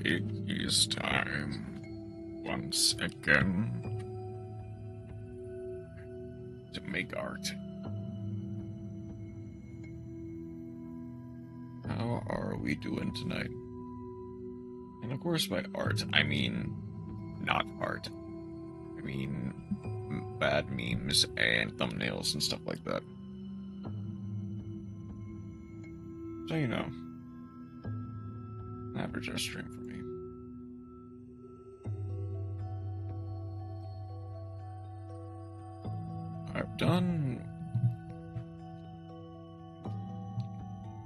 It is time, once again, to make art. How are we doing tonight? And of course by art, I mean not art. I mean bad memes and thumbnails and stuff like that. So you know, an average art stream for me. I've done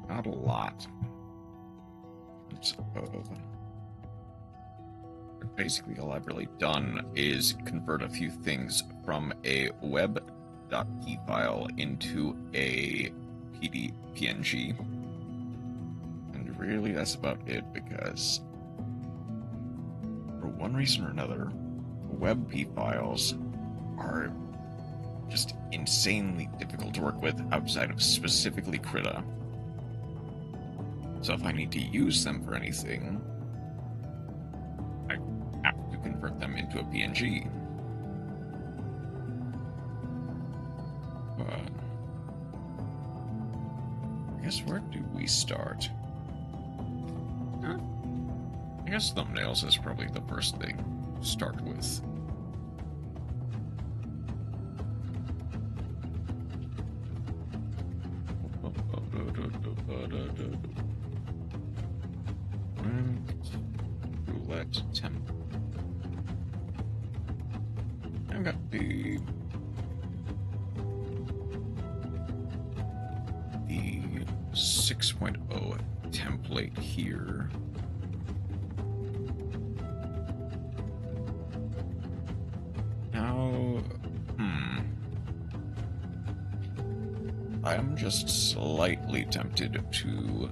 not a lot. Basically, all I've really done is convert a few things from a web.p file into a PNG. And really, that's about it, because for one reason or another, WebP files are just insanely difficult to work with outside of specifically Krita. So if I need to use them for anything, I have to convert them into a PNG. But I guess where do we start? I guess thumbnails is probably the first thing to start with. Roulette temp. I've got the 6.0 template here. Now, I'm just slightly tempted to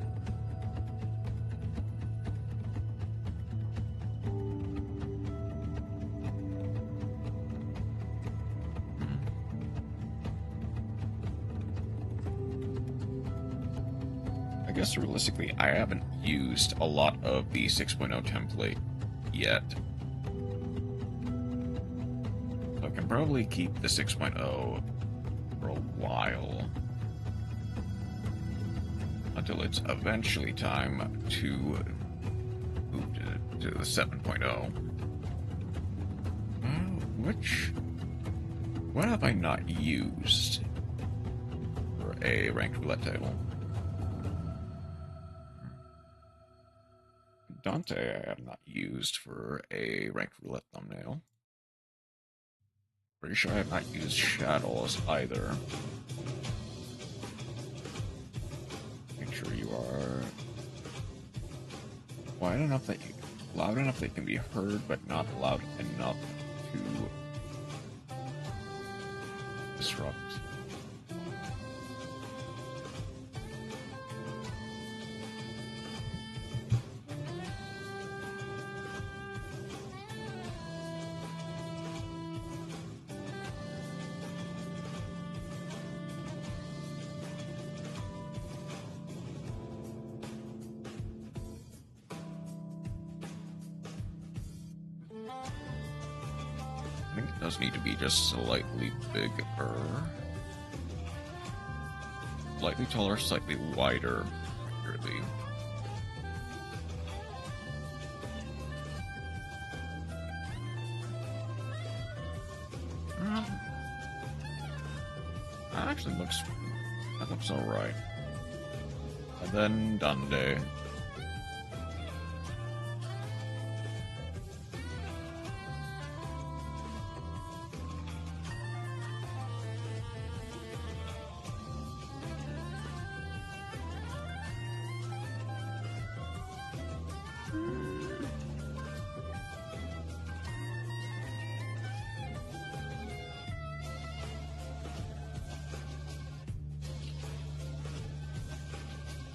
I guess realistically, I haven't used a lot of the 6.0 template yet. So I can probably keep the 6.0 for a while. Until it's eventually time to move to the 7.0. What have I not used for a ranked roulette table? Dante I have not used for a ranked roulette thumbnail. Pretty sure I have not used shadows either. Make sure you are loud enough that they can be heard, but not loud enough to disrupt. I think it does need to be just slightly bigger. Slightly taller, slightly wider, really. That looks alright. And then Dundee.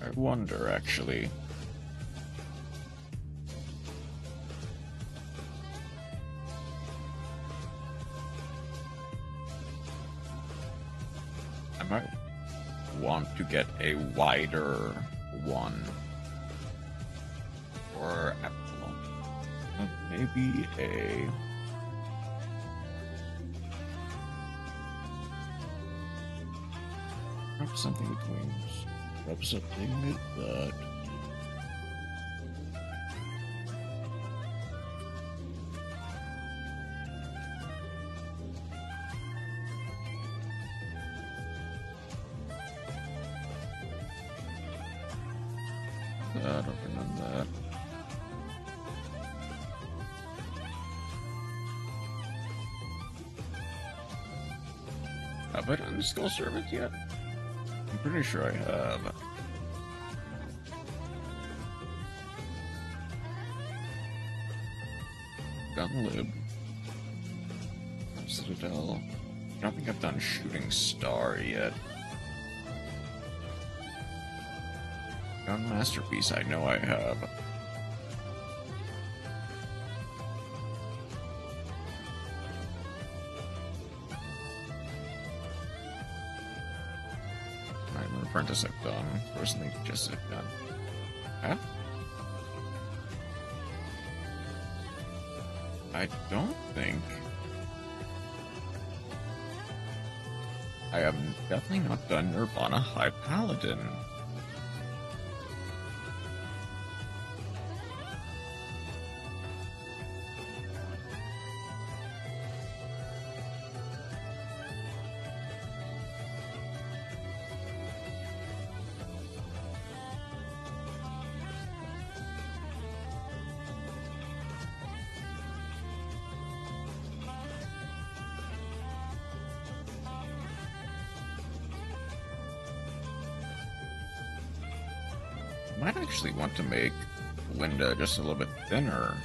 I wonder, actually. I might want to get a wider one for Epsilon. Maybe a... something between representing that. That, open on that. Have I done Skull Servant yet? I'm pretty sure I have. Gunlib. Citadel. I don't think I've done Shooting Star yet. Gun Masterpiece, I know I have. Nightmare Apprentice I've done. Personally, just have done. Huh? I don't think... I have definitely not done Nirvana High Paladin. Might actually want to make Linda just a little bit thinner.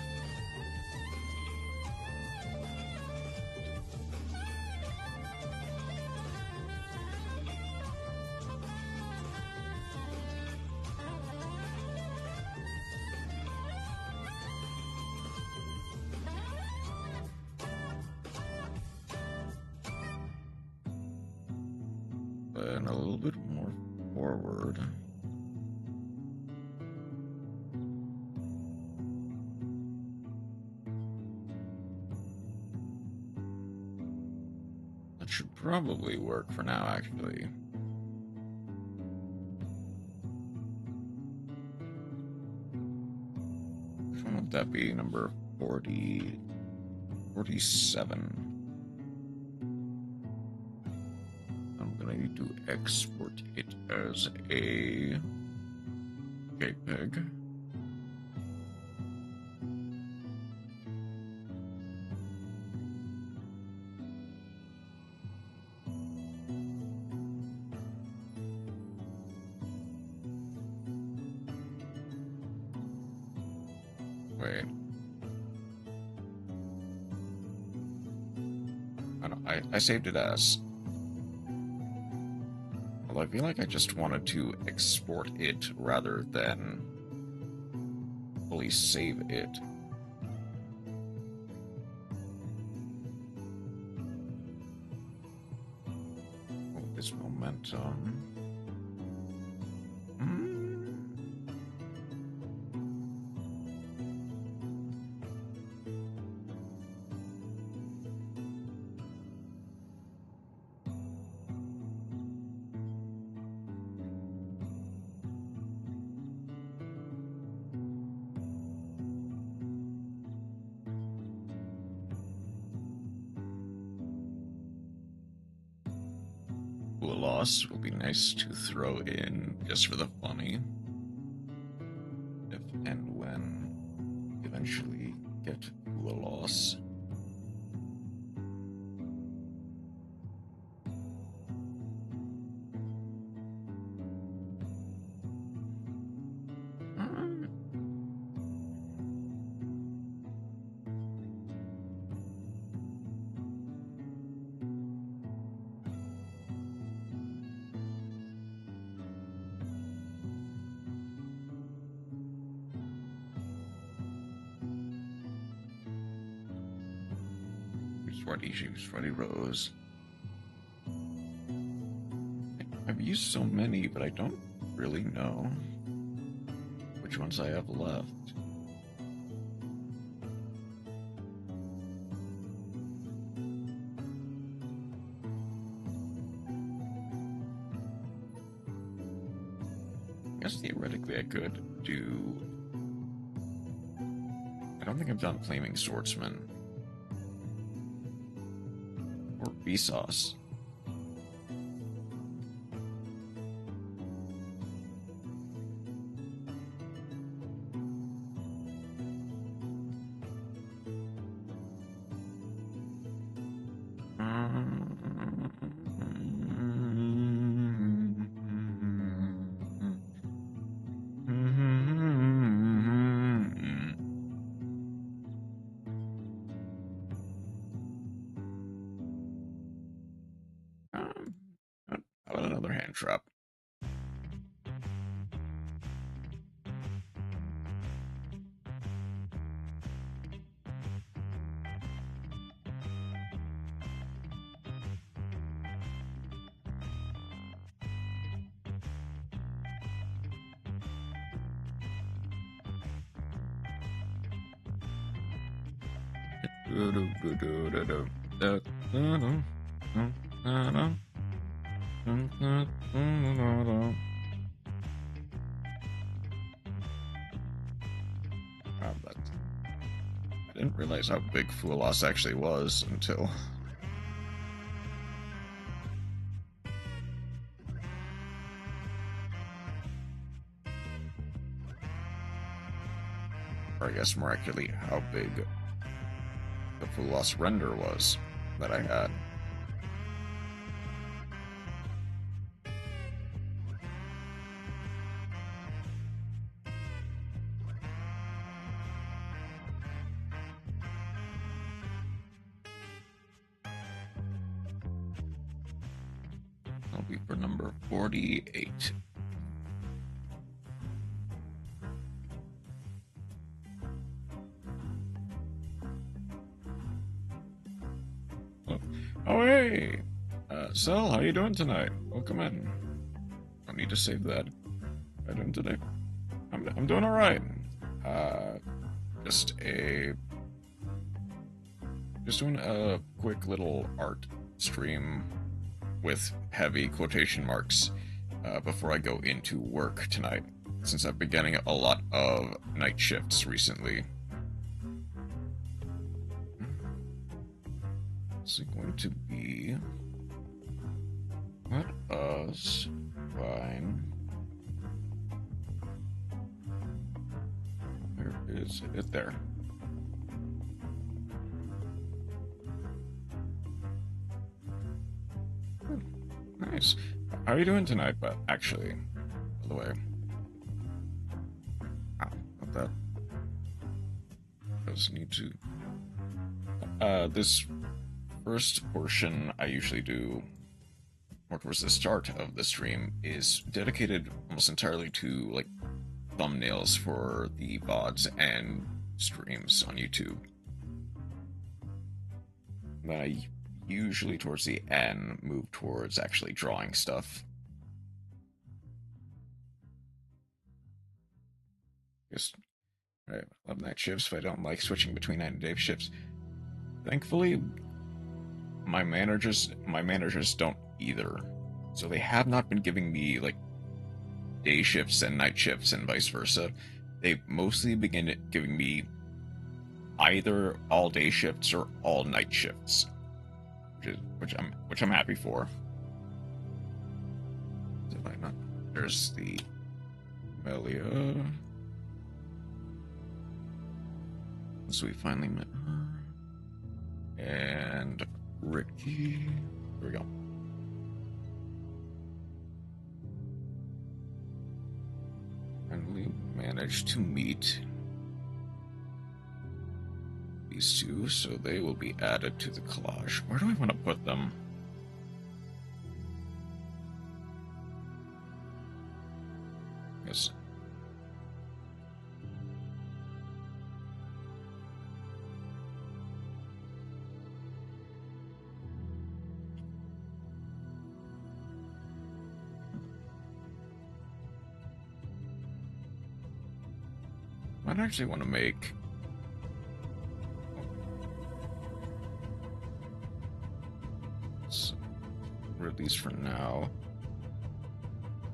And a little bit more forward. Should probably work for now, actually. Which one would that be? Number 40... 47. I'm gonna need to export it as a JPEG. Wait. I saved it as... Well, I feel like I just wanted to export it rather than fully save it. Oh, this momentum... A loss will be nice to throw in just for the funny. If and when we eventually get to a loss. Sweaty Rose. I've used so many, but I don't really know which ones I have left. guess theoretically I could do... I don't think I've done Flaming Swordsman. Or Vsauce. How about another hand trap? I didn't realize how big Fuelos actually was until... Or I guess more accurately, how big the Fuelos render was that I had. That'll be for number 48. Oh, hey! Sel, how you doing tonight? Welcome in. Don't need to save that. How you doing today? I'm doing alright. Just doing a quick little art stream with heavy quotation marks before I go into work tonight, since I've been getting a lot of night shifts recently. It's going to be let us find. Where is it? There. Nice. How are you doing tonight? But actually, by the way, not that. Just need to. This first portion I usually do, or towards the start of the stream, is dedicated almost entirely to like thumbnails for the VODs and streams on YouTube. Then I usually towards the end move towards actually drawing stuff. Just I love night shifts, but I don't like switching between night and day shifts. Thankfully, my managers don't either. So they have not been giving me like day shifts and night shifts and vice versa. They mostly begin giving me either all day shifts or all night shifts, which I'm happy for. There's the Melia. So we finally met her. And Ricky. Here we go. And we managed to meet these two, so they will be added to the collage. Where do I want to put them? Yes. I actually want to make rid of these for now,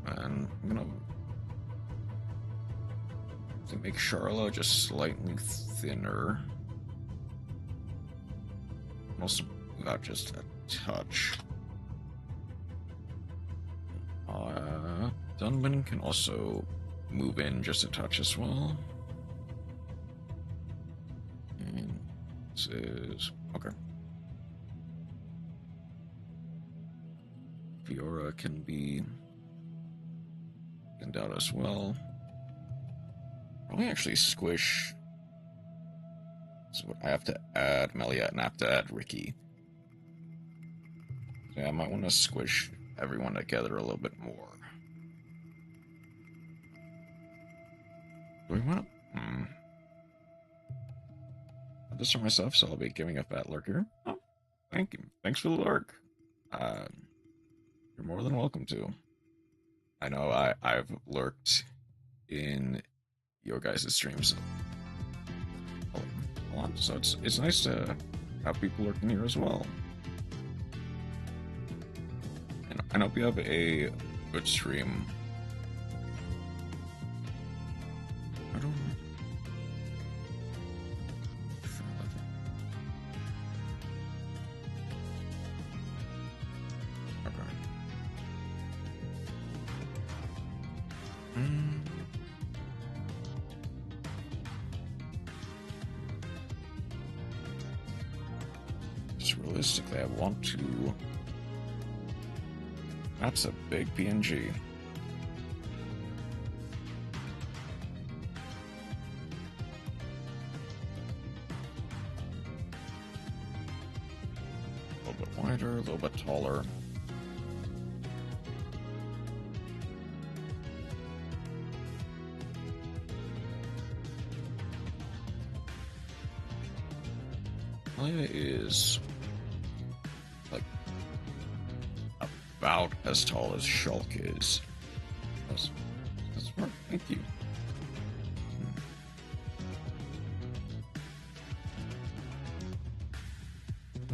and I'm gonna to make Charla just slightly thinner. Also, not just a touch. Dunban can also move in just a touch as well. And this is okay. Fiora can be thinned out as well. Probably actually squish. So I have to add Melia and I have to add Ricky. Yeah, I might want to squish everyone together a little bit more. Do we want to? I just for myself, so I'll be giving a fat lurker. Oh, thank you. Thanks for the lurk. You're more than welcome to. I know I've lurked in your guys' streams a lot, so it's nice to have people lurking here as well. And I hope you have a good stream. I don't know. Just realistically, I want to. That's a big PNG. A little bit wider, a little bit taller. Melia is like about as tall as Shulk is. That's smart. Thank you.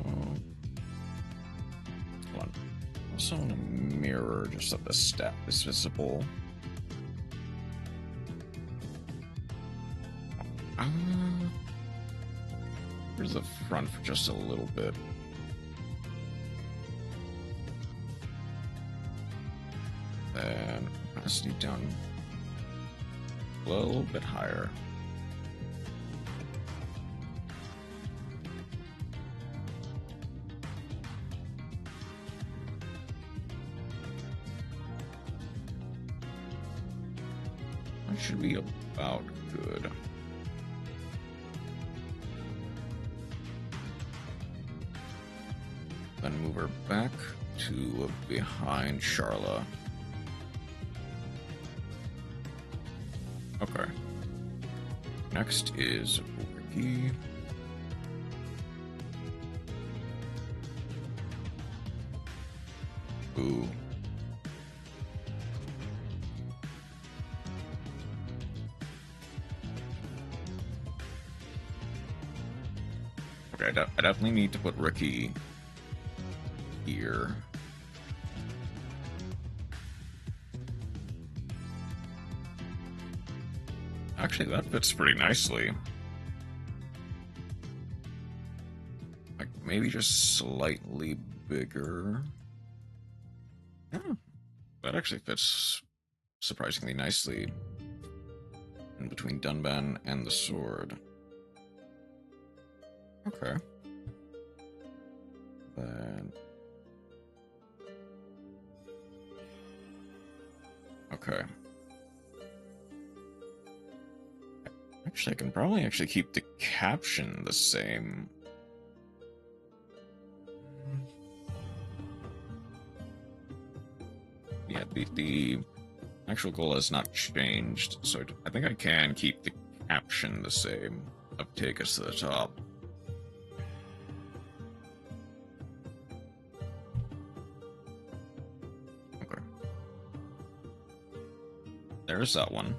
Hold on. Also want to mirror just so the stat is visible. Here's the front for just a little bit. Then opacity down a little bit higher. That should be about good. Then move her back to behind Charla. Okay. Next is Ricky. Ooh. Okay, I definitely need to put Ricky here. Actually, that fits pretty nicely. Like, maybe just slightly bigger. Yeah, that actually fits surprisingly nicely in between Dunban and the sword. Okay. Then... okay. Actually, I can probably actually keep the caption the same. Yeah, the actual goal has not changed, so I think I can keep the caption the same of take us to the top. Okay. There's that one.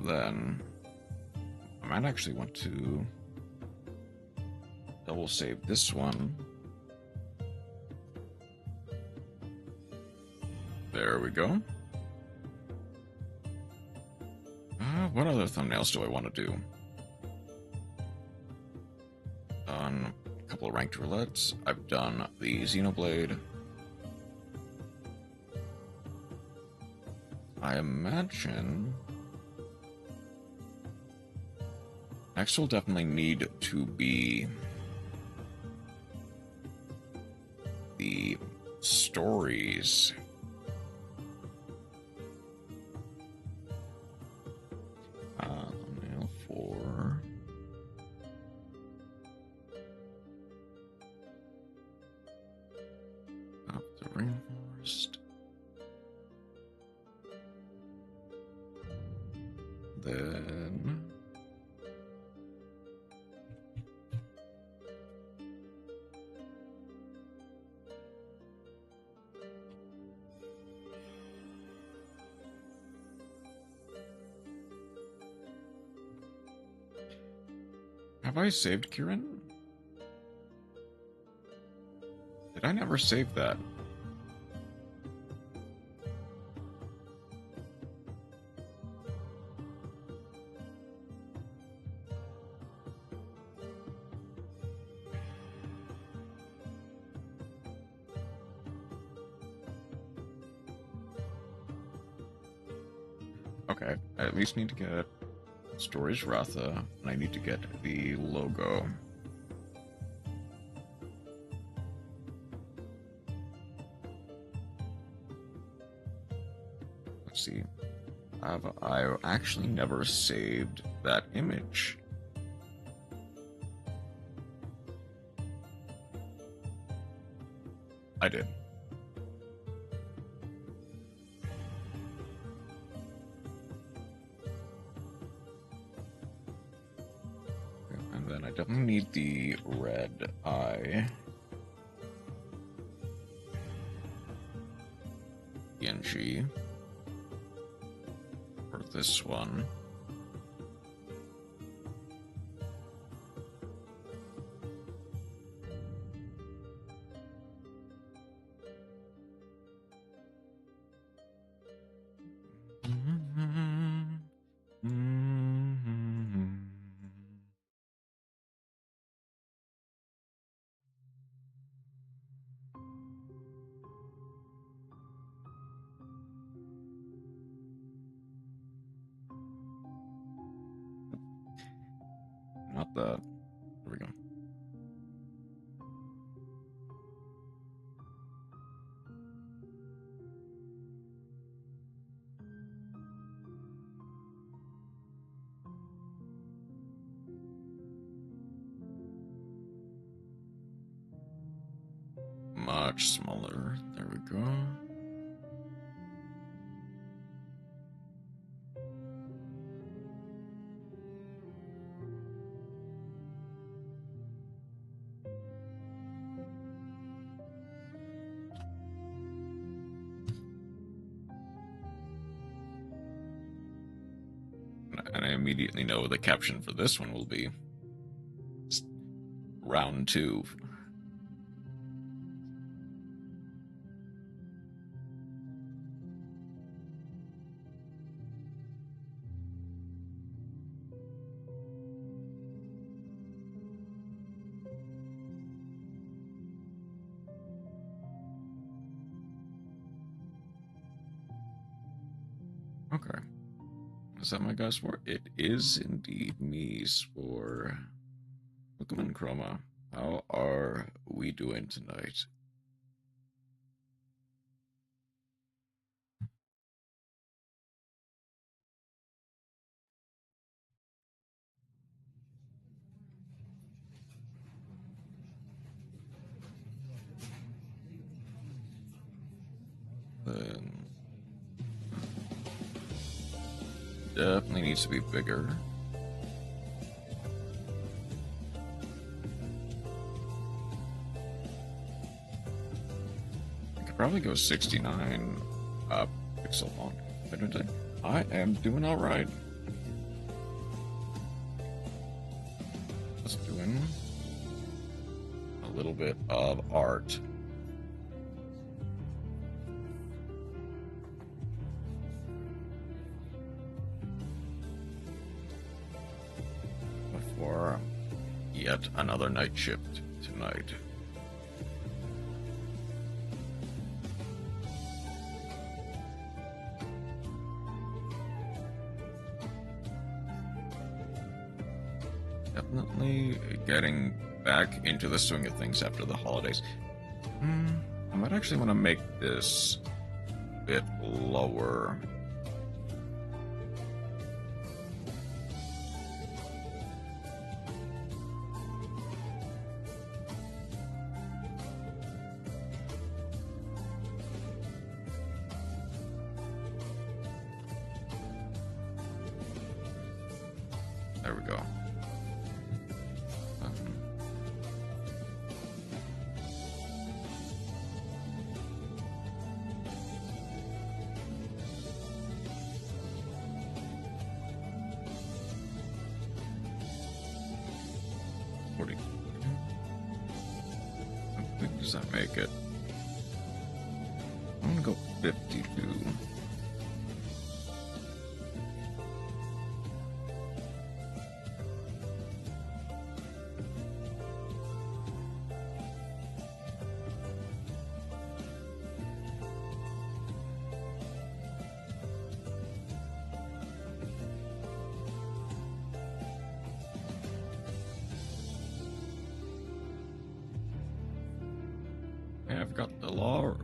Then I might actually want to double save this one. There we go. What other thumbnails do I want to do? Done a couple of ranked roulettes. I've done the Xenoblade. I imagine next will definitely need to be the stories. Thumbnail for Up the Rainforest. Then have I saved Kieran? Did I never save that? Okay, I at least need to get Storage Ratha, and I need to get the logo. Let's see. I actually never saved that image. I did. And then I definitely need the red eye PNG for this one. Not that. There we go. Much smaller. There we go. And I immediately know the caption for this one will be round 2. Okay. Is that my guy's for? It is indeed me, Spore. Welcome in, Chroma. How are we doing tonight? Definitely needs to be bigger. I could probably go 69 pixel font. I am doing all right. Just doing a little bit of art. yet another night shift tonight. Definitely getting back into the swing of things after the holidays. I might actually want to make this a bit lower. There we go. How big does that make it? I'm gonna go 52. I've got the law.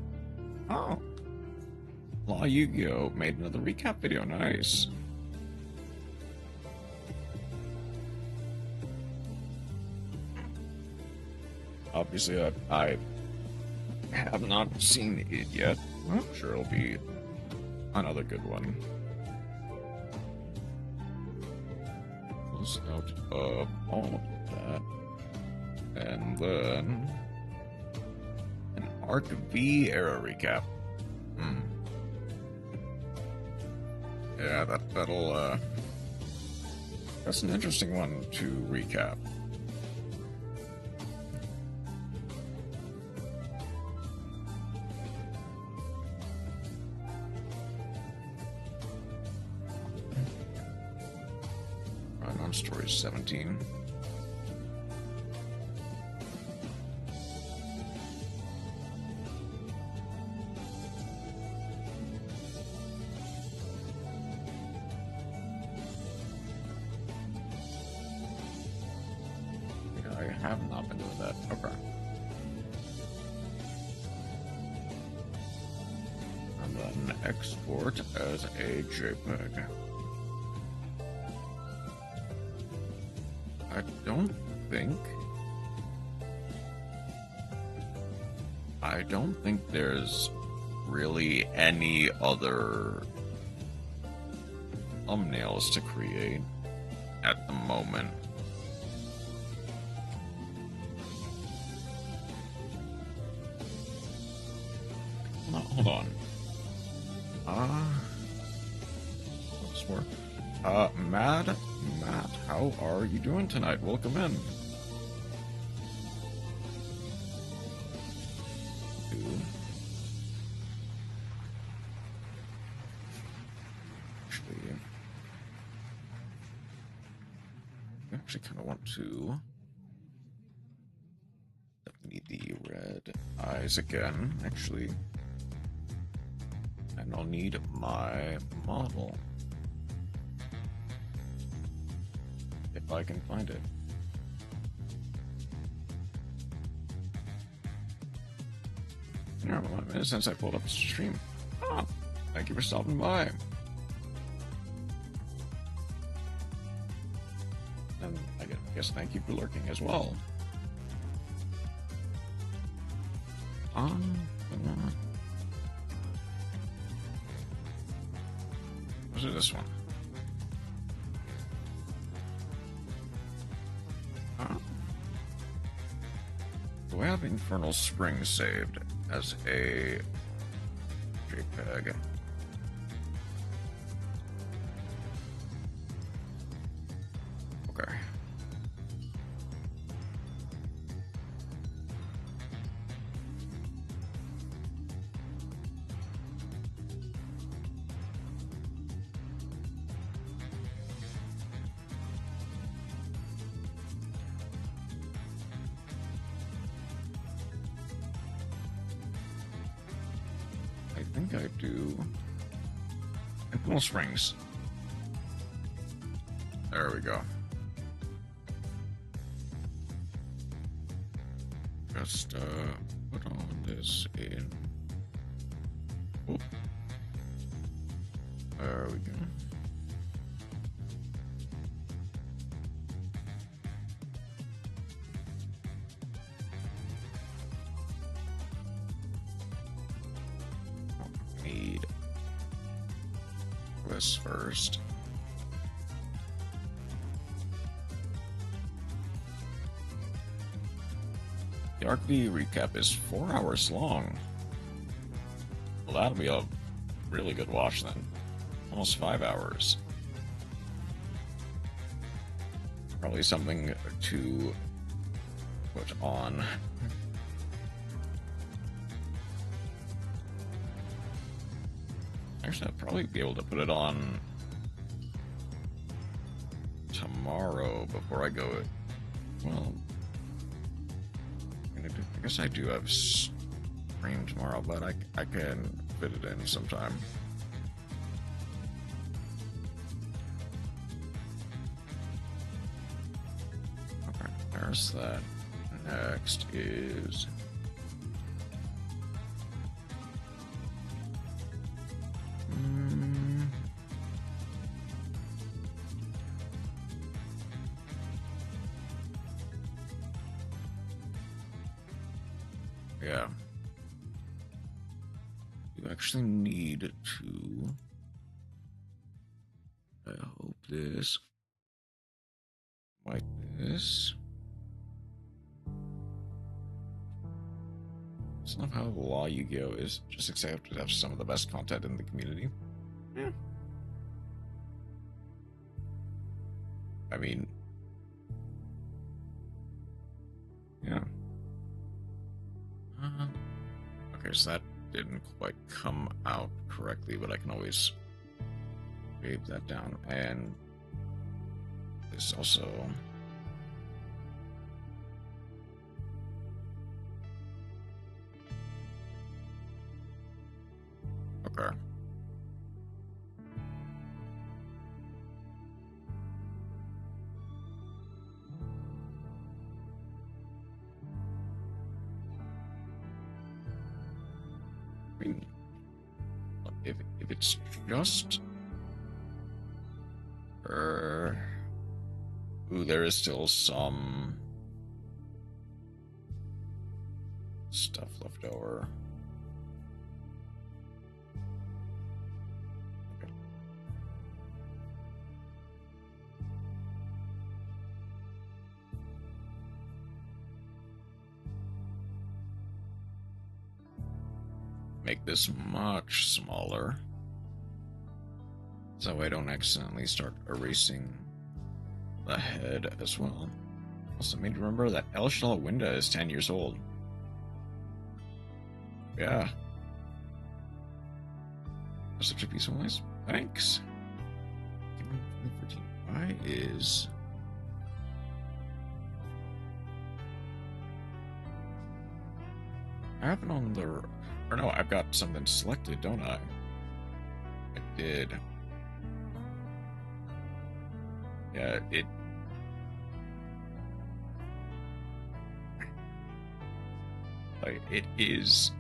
Oh, Law Yu-Gi-Oh! Made another recap video. Nice. Obviously, I have not seen it yet. I'm sure it'll be another good one. Close out of all of that, and then Arc V era recap. Yeah, that's an interesting one to recap. Right on story 17. I have not been doing that. Okay. And then export as a JPEG. I don't think there's really any other thumbnails to create at the moment. No, hold on. What's more? Matt, how are you doing tonight? Welcome in. Actually kind of want to need the red eyes again, actually. And I'll need my model. If I can find it. Yeah, well, 1 minute since I pulled up the stream. Oh, thank you for stopping by. And I guess thank you for lurking as well. Was it this one? Do I have Infernal Spring saved as a JPEG? Okay. think I do. And Cool Springs. There we go. Just put all this in. Oop. There we go. Need this first. The RV recap is 4 hours long. Well, that'll be a really good watch then. Almost 5 hours. Probably something to put on. Actually, I'd probably be able to put it on tomorrow before I go. Well, I guess I do have stream tomorrow, but I can fit it in sometime. Okay, there's that. Next is... yeah. You actually need to... I hope this... like this... It's not how the law Yu-Gi-Oh! Is just accepted to have some of the best content in the community. Yeah. I mean... yeah. Okay, so that didn't quite come out correctly, but I can always wave that down. And this also... okay. I mean, if it's just... ooh, there is still some stuff left over. Okay. Make this much smaller, so I don't accidentally start erasing the head as well. Also made to remember that El Shell Winda is 10 years old. Yeah. Such a piece of noise. Thanks. 2014. Why is... I have it on the... or no, I've got something selected, don't I? I did. Yeah, it... like, it is...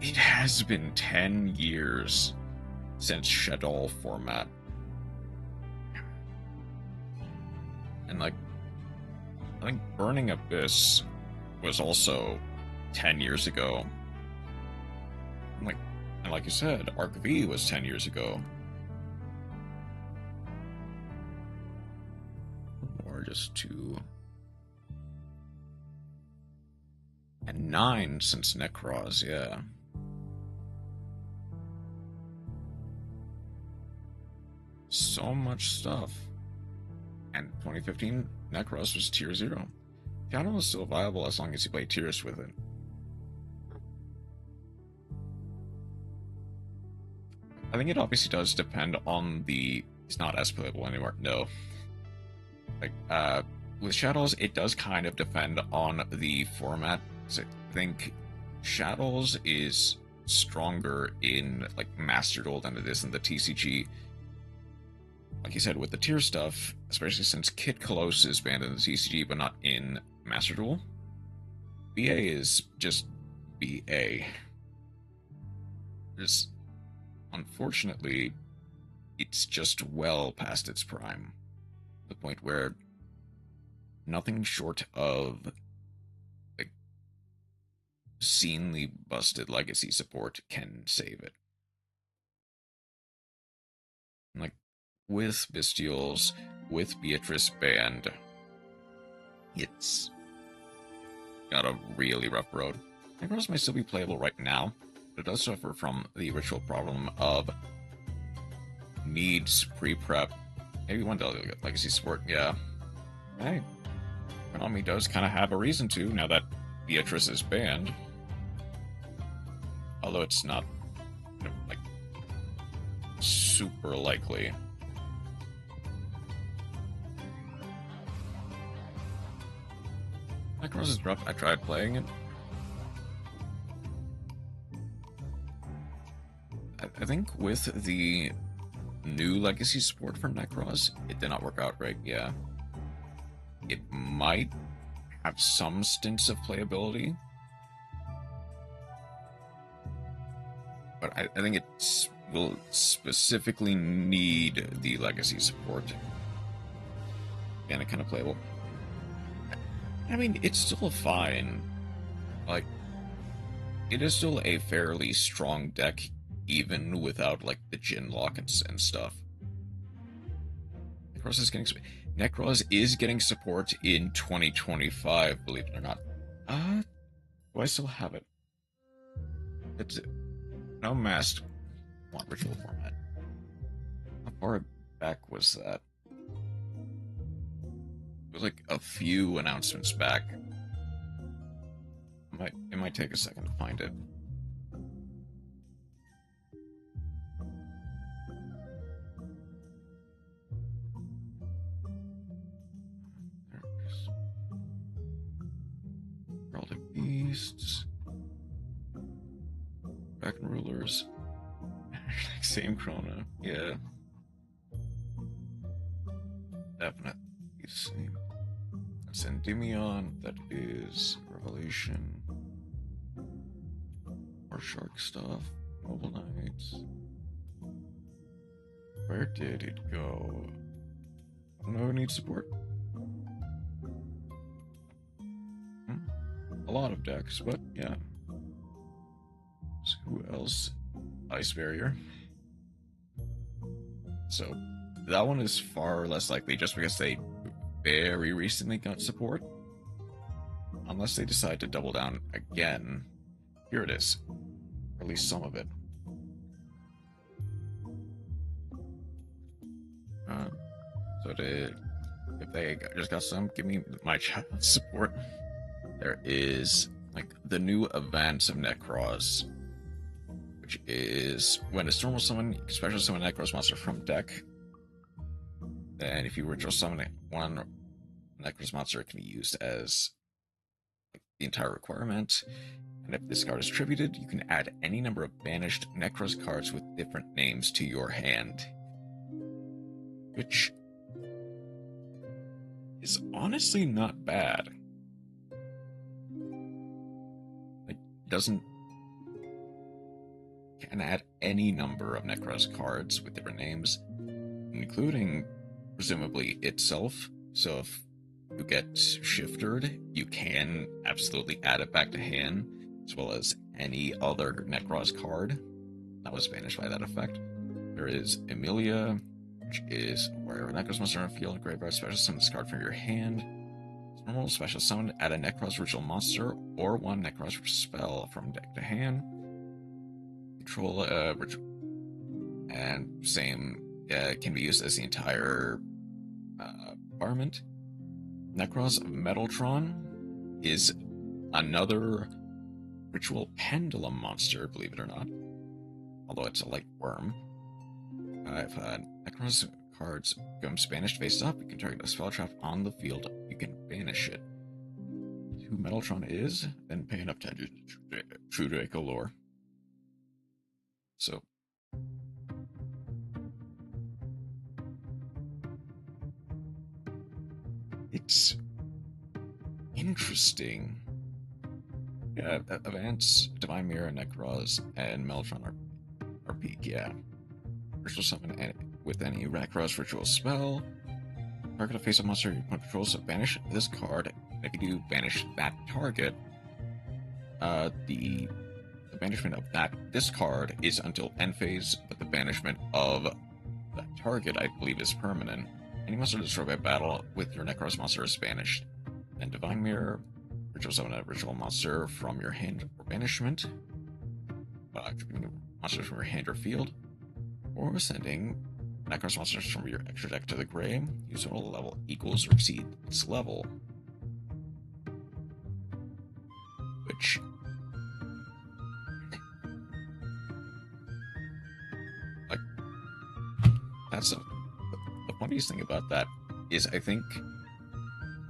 it has been 10 years since Shadow format. And, like, I think Burning Abyss was also 10 years ago. And like you said, Arc V was 10 years ago. Or just 2. And 9 since Necros, yeah. So much stuff. And 2015, Necros was tier 0. Channel is still viable as long as you play tiers with it. I think it obviously does depend on the... it's not as playable anymore, no. Like, with Shadows, it does kind of depend on the format. So I think Shadows is stronger in like Master Duel than it is in the TCG. Like you said, with the tier stuff, especially since Kid Kolos is banned in the TCG but not in Master Duel, BA is just BA. Just unfortunately, it's just well past its prime. The point where nothing short of like obscenely busted legacy support can save it. Like with Bestials, with Beatrice banned, it's got a really rough road. Necros might still be playable right now, but it does suffer from the ritual problem of needs pre-prep. Maybe one legacy support, yeah. Hey, Konami does kind of have a reason to, now that Beatrice is banned. Although it's not, like, super likely. Necros is rough. I tried playing it. I think with the new legacy support for Necros, it did not work out right, yeah. It might have some stints of playability, but I think it will specifically need the legacy support and it kind of playable. I mean, it's still fine. Like, it is still a fairly strong deck, even without, like, the Jin lock and stuff. Necros is getting support in 2025, believe it or not. Do I still have it? It's no masked ritual format. How far back was that? It was like a few announcements back. It might take a second to find it. There's Heraldic Beasts, Back and Rulers, same Chrono, yeah. Definitely the same. That's Endymion, that is Revelation. More Shark stuff, Mobile Knights. Where did it go? I don't know who needs support. A lot of decks, but yeah. So who else? Ice Barrier. So that one is far less likely just because they very recently got support. Unless they decide to double down again. Here it is. Or at least some of it. If they just got some, give me my chat support. There is like the new events of Necros, which is when it's normal summon, special summon Necros monster from deck. Then if you ritual summon one Necros monster, it can be used as like, the entire requirement. And if this card is tributed, you can add any number of banished Necros cards with different names to your hand. Which is honestly not bad. Like, can add any number of Necros cards with different names, including presumably itself. So if you get shifted, you can absolutely add it back to hand, as well as any other Necros card that was banished by that effect. There is Emilia, which is where Necros monster on the field, graveyard, special summon this card from your hand. It's normal, special summon, add a Necros ritual monster or one Necros spell from deck to hand. Control ritual, and same can be used as the entire environment. Necros Metaltron is another ritual pendulum monster, believe it or not. Although it's a light worm. If Necros cards becomes banished face up, you can target a spell trap on the field. You can banish it. 2 who Metaltron is, then pay enough attention to True Draco lore. So, it's interesting. Yeah, Advance, Divine Mirror, Necros, and Metaltron are peak, yeah. Ritual summon with any Rakros ritual spell. Target a face-up monster your opponent controls, so banish this card. If you do banish that target, the banishment of this card is until end phase, but the banishment of that target, I believe, is permanent. Any monster destroyed by battle with your Necros monster is banished. And Divine Mirror, ritual summon a ritual monster from your hand or banishment. Monsters from your hand or field. Or sending Necros monsters from your extra deck to the grave. Use total level equals or exceed its level. Which... like... that's the funniest thing about that is I think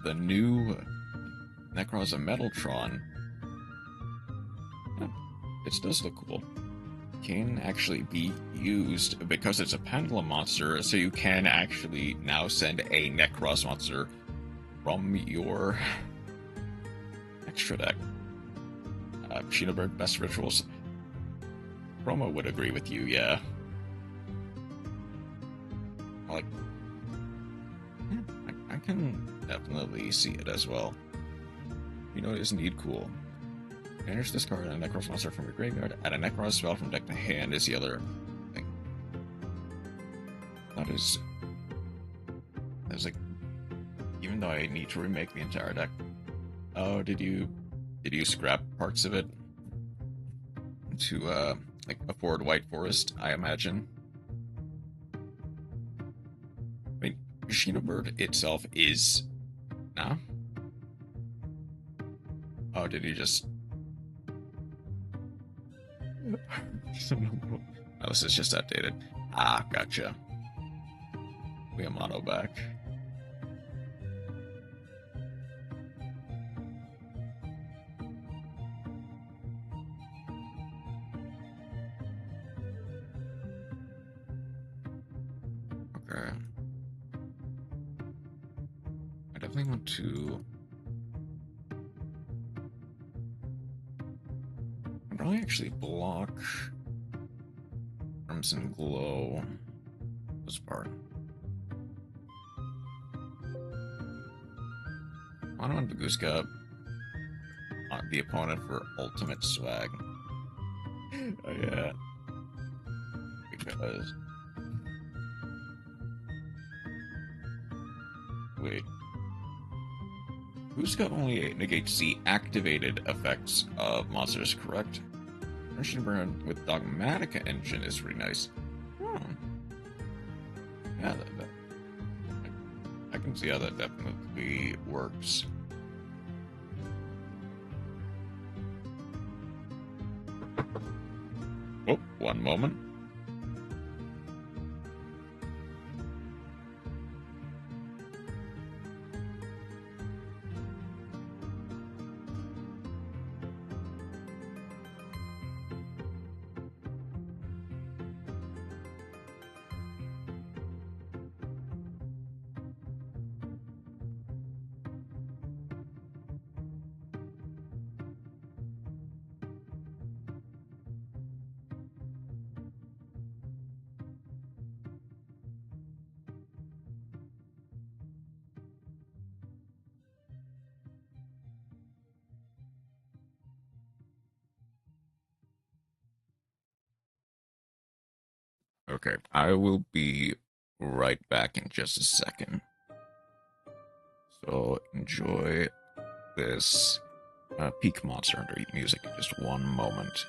the new Necros and Metaltron, it does look cool, can actually be used because it's a pendulum monster, so you can actually now send a Necros monster from your extra deck. Shinobird, best rituals. Chroma would agree with you, yeah. Like, I can definitely see it as well. You know, it is indeed cool. Banish this card and a Necros monster from your graveyard. Add a Necros spell from deck to hand is the other thing. That's like, even though I need to remake the entire deck. Oh, did you scrap parts of it to like afford White Forest? I imagine. I mean, Shinobird itself is... nah? Oh, did he just... oh, this is just outdated. Ah, gotcha. We have mono back. Okay. I definitely want to... I'd probably actually block Crimson Glow this part. Mono and Baguska on the opponent for ultimate swag. Oh yeah. Because... wait. Baguska only negates the activated effects of monsters, correct? Russian Burn with Dogmatica engine is pretty nice. Oh. Yeah, I can see how that definitely works. Oh, one moment. Okay, I will be right back in just a second. So enjoy this peak monster under music in just one moment.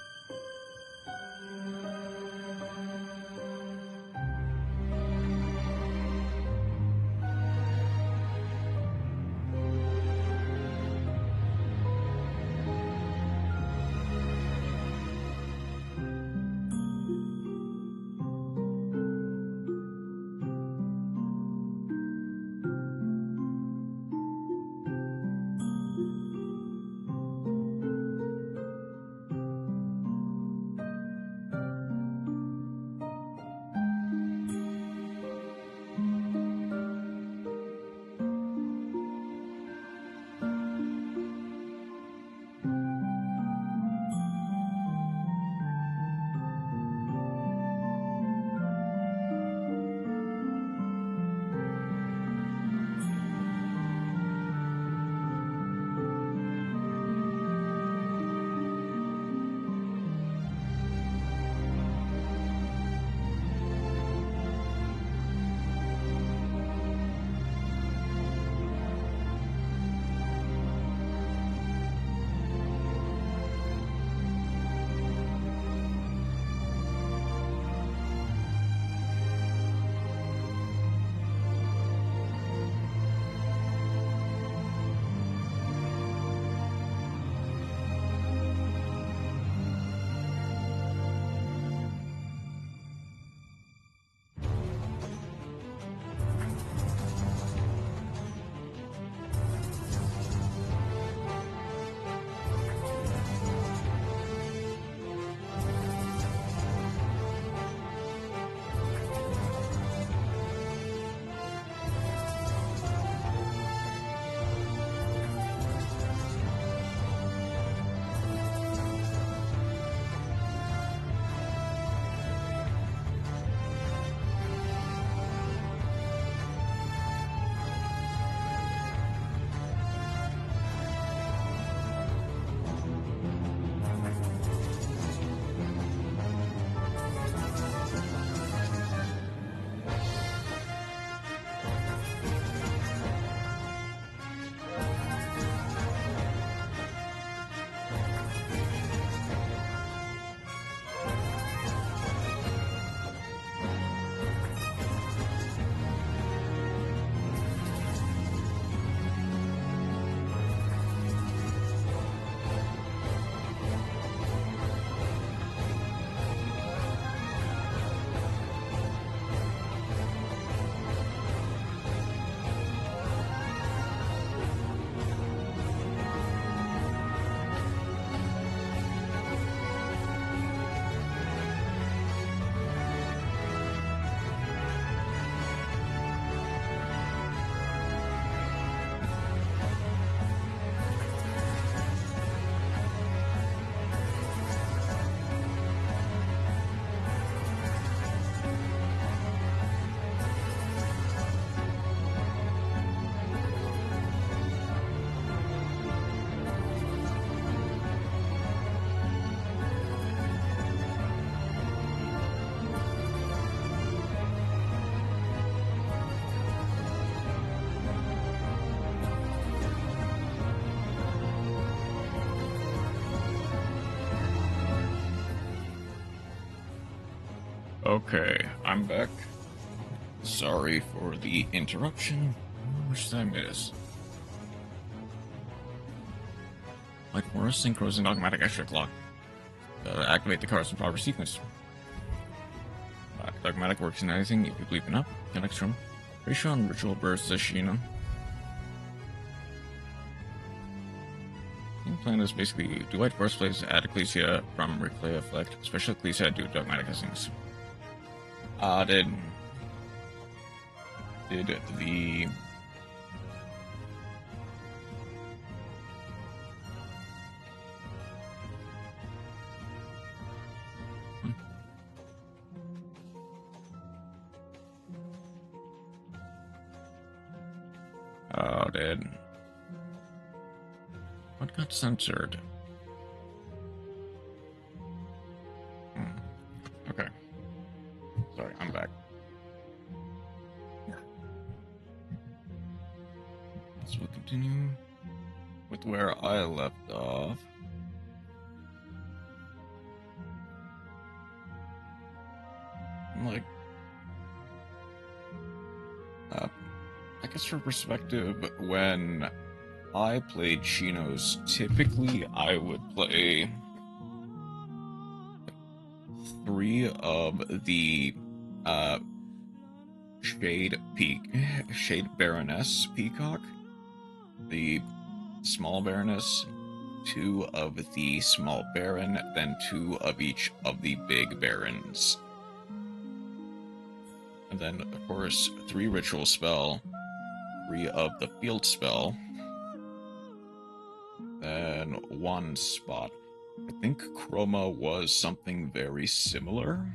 Okay, I'm back. Sorry for the interruption. How much did I miss? Like for a synchronous and automatic extra clock. Activate the cards in proper sequence. Dogmatic works in anything if you believe enough. Connects from ratio on ritual bursts as Sheena. Game plan is basically do white first place, add Ecclesia from Replay Effect, special Ecclesia do dogmatic things. Did the did what got censored? Okay. Sorry, I'm back. So we'll continue with where I left off. Like, I guess for perspective, when I played Shinos, typically I would play 3 of the Shade Baroness Peacock, the Small Baroness, 2 of the Small Baron, then 2 of each of the Big Barons. And then, of course, 3 Ritual Spell, 3 of the Field Spell, then 1 Spot. I think Chroma was something very similar.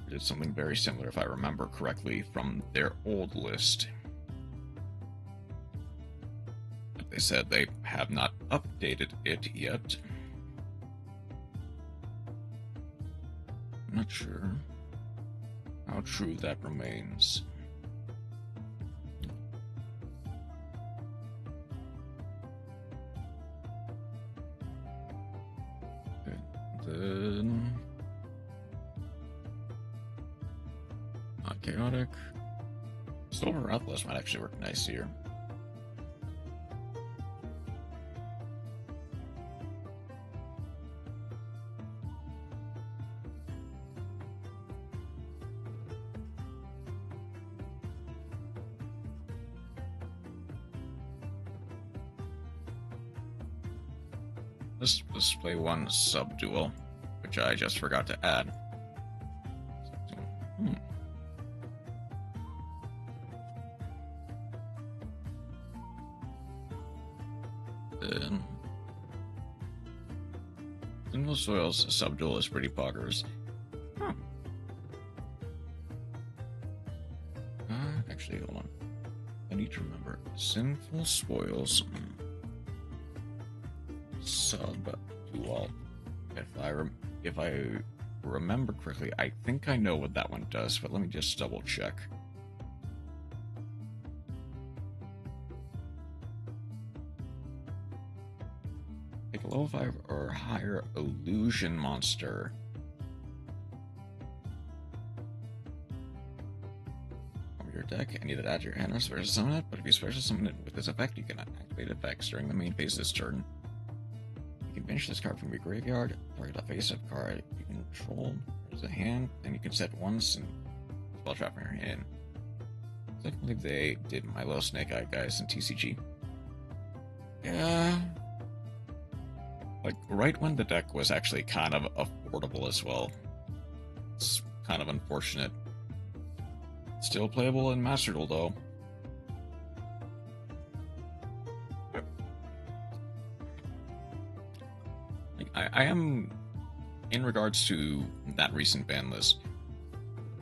It did something very similar, if I remember correctly, from their old list. But they said they have not updated it yet. I'm not sure how true that remains. Okay, then not chaotic. Silver Atlas might actually work nice here. Let's play 1 sub-duel, which I just forgot to add. Then Sinful Soils sub-duel is pretty poggers. Huh. Actually, hold on. I need to remember. Sinful Spoils sub-duel. If I remember correctly, I think I know what that one does, but let me just double check. Take a level 5 or higher illusion monster. From your deck, any that add to your hand or special summon it, but if you special summon it with this effect, you can activate effects during the main phase this turn. You can banish this card from your graveyard, target a face-up card you control as a hand, then you can set once and spell trap from your hand. So I believe they did my little Snake Eye guys in TCG. Yeah. Like, right when the deck was actually kind of affordable as well. It's kind of unfortunate. Still playable in Master Duel, though. I am, in regards to that recent ban list,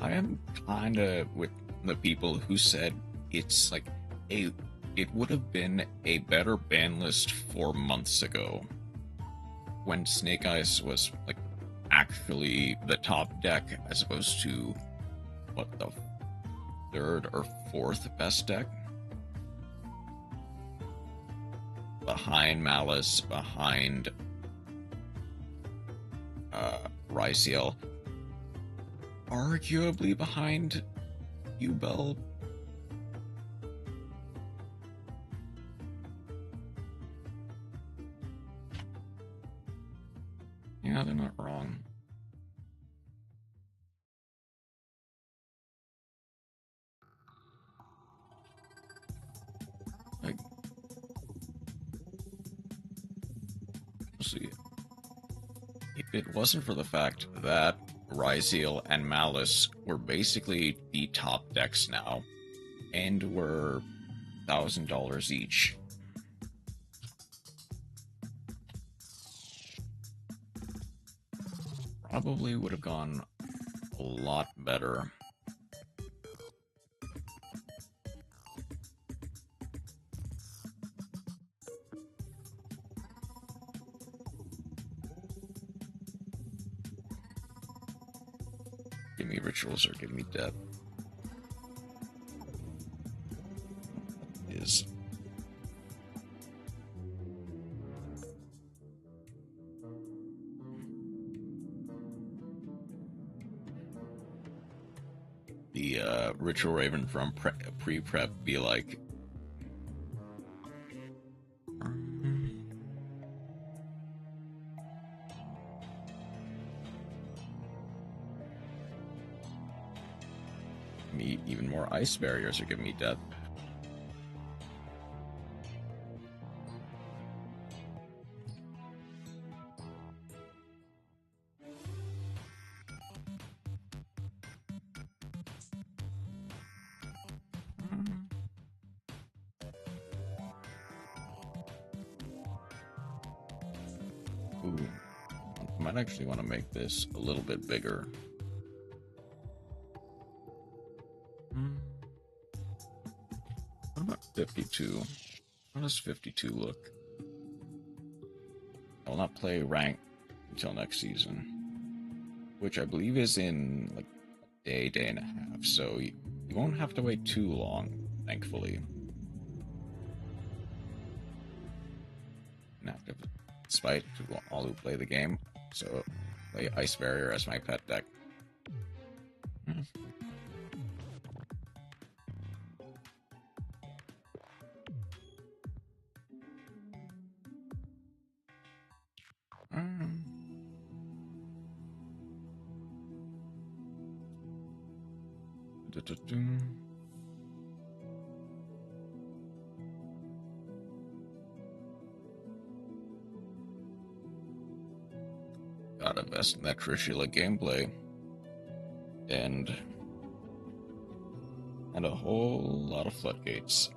I am kind of with the people who said it's like it would have been a better ban list 4 months ago when Snake Eyes was like actually the top deck as opposed to what, the 3rd or 4th best deck behind Malice, behind Ryciel. arguably behind U-Bell. Yeah, they're not wrong. Like, see, if it wasn't for the fact that Ryzeal and Malice were basically the top decks now, and were $1,000 each, probably would have gone a lot better. Give me rituals or give me death. Is the ritual raven from pre-prep be like, me even more ice barriers or give me death. Ooh, I might actually want to make this a little bit bigger. What about 52? How does 52 look? I will not play rank until next season, which I believe is in like a day and a half, so you won't have to wait too long, thankfully. Inactive, despite all who play the game, so play Ice Barrier as my pet deck. Gotta invest in that Trishula gameplay. And a whole lot of floodgates.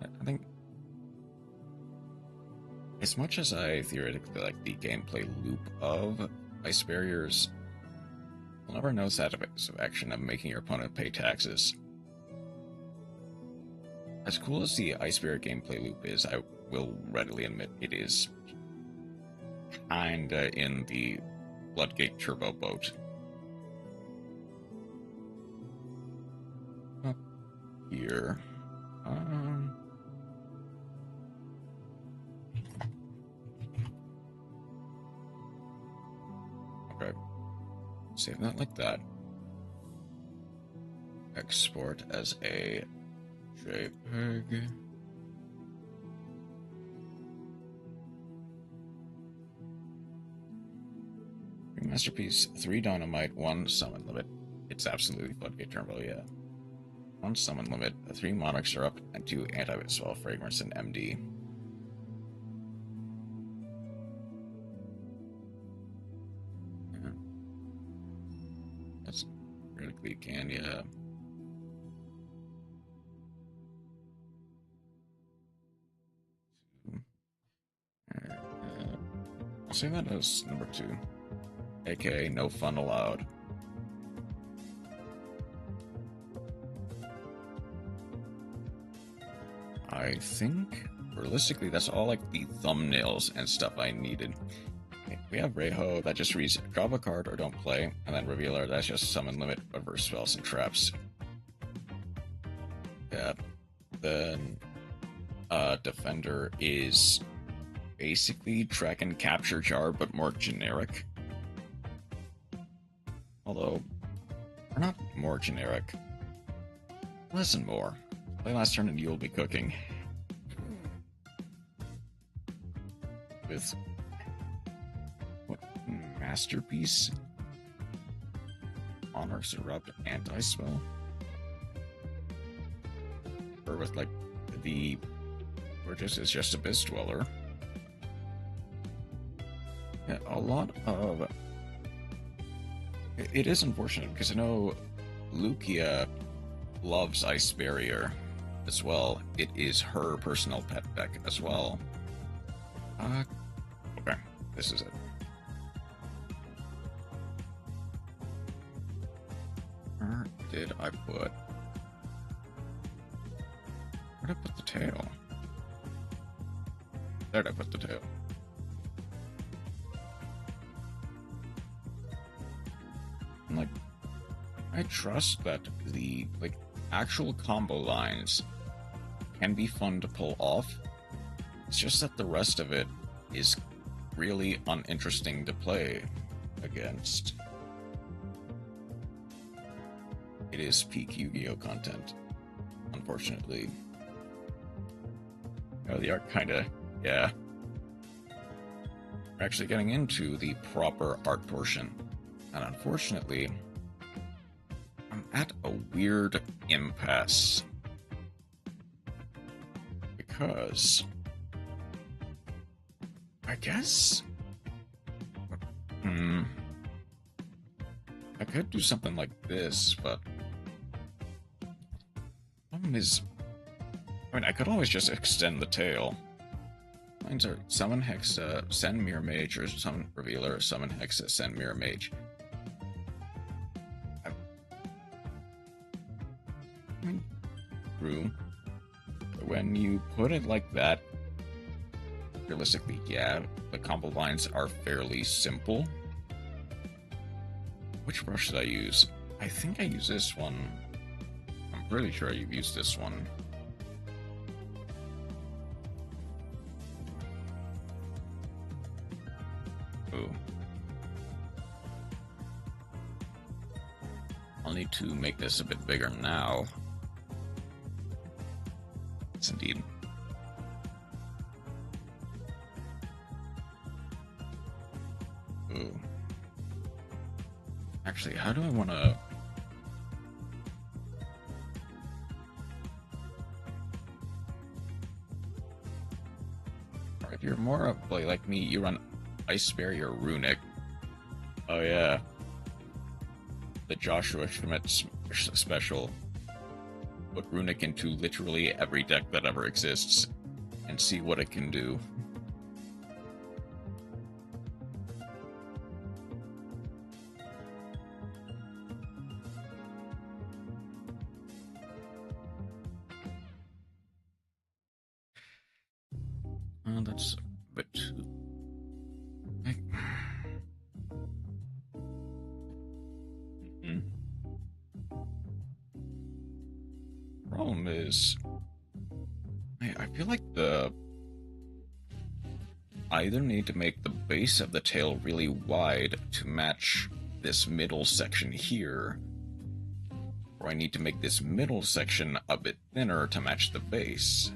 I think, as much as I theoretically like the gameplay loop of Ice Barriers, you'll never know satisfaction of making your opponent pay taxes. As cool as the Ice Barrier gameplay loop is, I will readily admit it is kinda in the Floodgate Turbo boat. Up here. Okay. Save that like that. Export as a JPEG. Masterpiece, 3 dynamite, 1 summon limit. It's absolutely Floodgate Turbo, yeah. 1 summon limit, 3 Monarch Syrup, and 2 Anti-Swell Fragrance and MD. Yeah. That's critically can, yeah. I'll say that as number 2. AKA no fun allowed. I think, realistically, that's all like the thumbnails and stuff I needed. Okay, we have Reiho that just reads draw a card or don't play, and then Revealer that's just summon limit, reverse spells and traps. Yeah. Then Defender is basically track and capture jar, but more generic. Although, we're not more generic. Listen more. Play last turn and you'll be cooking. With... what? Masterpiece? Honors Erupt Anti-Spell? Or with, like, the... it's just Abyss Dweller. Yeah, a lot of... It is unfortunate, because I know Lucia loves Ice Barrier as well. It is her personal pet deck as well. Okay, this is it. Where did I put... where did I put the tail? There did I put the tail. And, like, I trust that the, like, actual combo lines can be fun to pull off. It's just that the rest of it is really uninteresting to play against. It is peak Yu-Gi-Oh! Content, unfortunately. Oh, the art kinda... yeah. We're actually getting into the proper art portion. And unfortunately, I'm at a weird impasse. Because... I guess... I could do something like this, but... the problem is... I mean, I could always just extend the tail. Mines are Summon Hexa, send Mirror Mage, or Summon Revealer, Summon Hexa, send Mirror Mage. I mean, true. But when you put it like that, realistically, yeah, the combo lines are fairly simple. Which brush did I use? I think I used this one. I'm pretty sure I've used this one. Ooh. I'll need to make this a bit bigger now. Yes, indeed. Ooh. Actually, how do I want to... if you're more of, like me, you run Ice Barrier Runic. Oh yeah. The Joshua Schmidt special. Put Runic into literally every deck that ever exists and see what it can do. That's a bit too... Problem is, I feel like I either need to make the base of the tail really wide to match this middle section here, or I need to make this middle section a bit thinner to match the base.